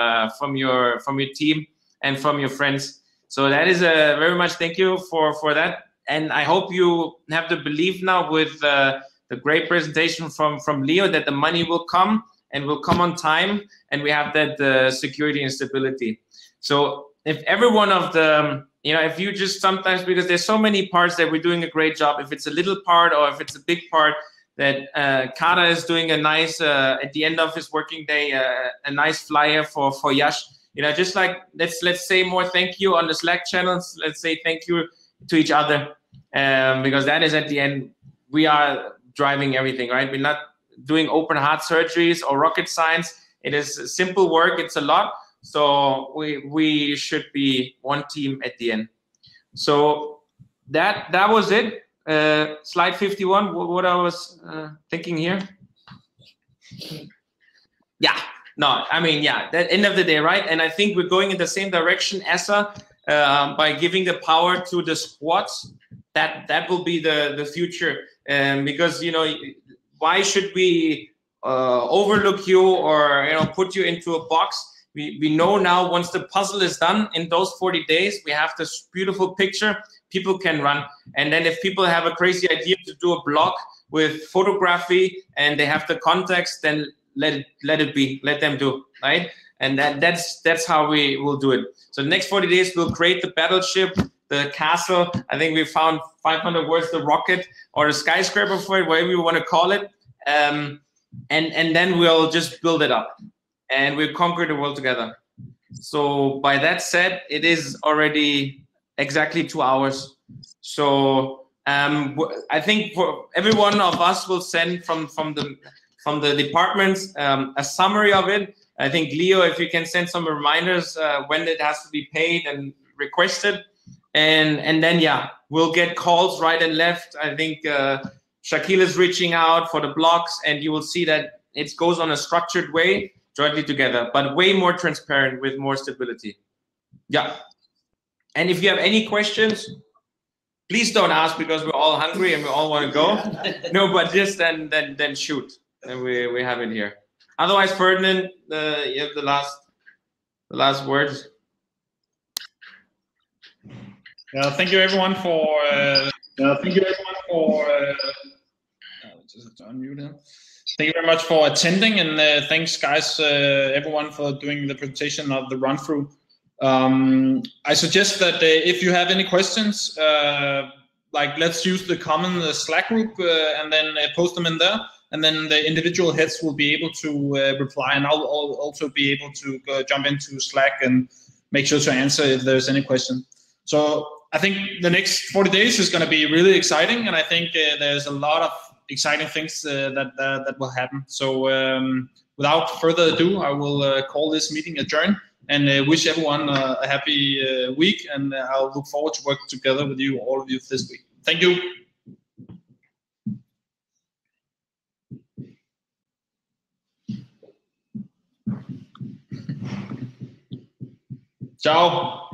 S2: your team and from your friends. So that is a very much thank you for that. And I hope you have the belief now with the great presentation from Leo that the money will come, and will come on time, and we have that security and stability. So if every one of the, you know, if you just sometimes, because there's so many parts that we're doing a great job, if it's a little part or if it's a big part, that Kara is doing a nice, at the end of his working day, a nice flyer for Yash. You know, just like, let's say more thank you on the Slack channels. Let's say thank you to each other, because that is at the end, we are driving everything, right? We're not doing open heart surgeries or rocket science. It is simple work. It's a lot. So we should be one team at the end. So that was it. Slide 51. What I was thinking here. Yeah. No, I mean, yeah. At the end of the day, right? And I think we're going in the same direction, Essa, by giving the power to the squads. That will be the future. Because, you know, why should we overlook you or, you know, put you into a box? We know now, once the puzzle is done in those 40 days, we have this beautiful picture people can run. And then if people have a crazy idea to do a blog with photography and they have the context, then let it be, let them do, right? And that's how we will do it. So the next 40 days, we'll create the battleship, the castle. I think we found 500 words, the rocket or the skyscraper for it, whatever you want to call it. And then we'll just build it up, and we'll conquer the world together. So by that said, it is already exactly 2 hours. So I think for every one of us will send from the departments a summary of it. I think, Leo, if you can send some reminders when it has to be paid and requested. And then, yeah, we'll get calls right and left. I think Shakil is reaching out for the blocks, and you will see that it goes on a structured way, jointly together, but way more transparent with more stability. Yeah. And if you have any questions, please don't ask, because we're all hungry and we all want to go. No, but just then shoot, and we have it here. Otherwise, Ferdinand, you have the last words.
S1: Thank you everyone for. Just unmute him. Thank you very much for attending, and thanks, guys, everyone, for doing the presentation of the run through. I suggest that if you have any questions, like, let's use the common Slack group and then post them in there, and then the individual heads will be able to reply, and I'll also be able to jump into Slack and make sure to answer if there's any question. So I think the next 40 days is going to be really exciting, and I think there's a lot of exciting things that will happen. So without further ado, I will call this meeting adjourned, and wish everyone a happy week, and I'll look forward to work together with you, all of you, this week. Thank you. Ciao.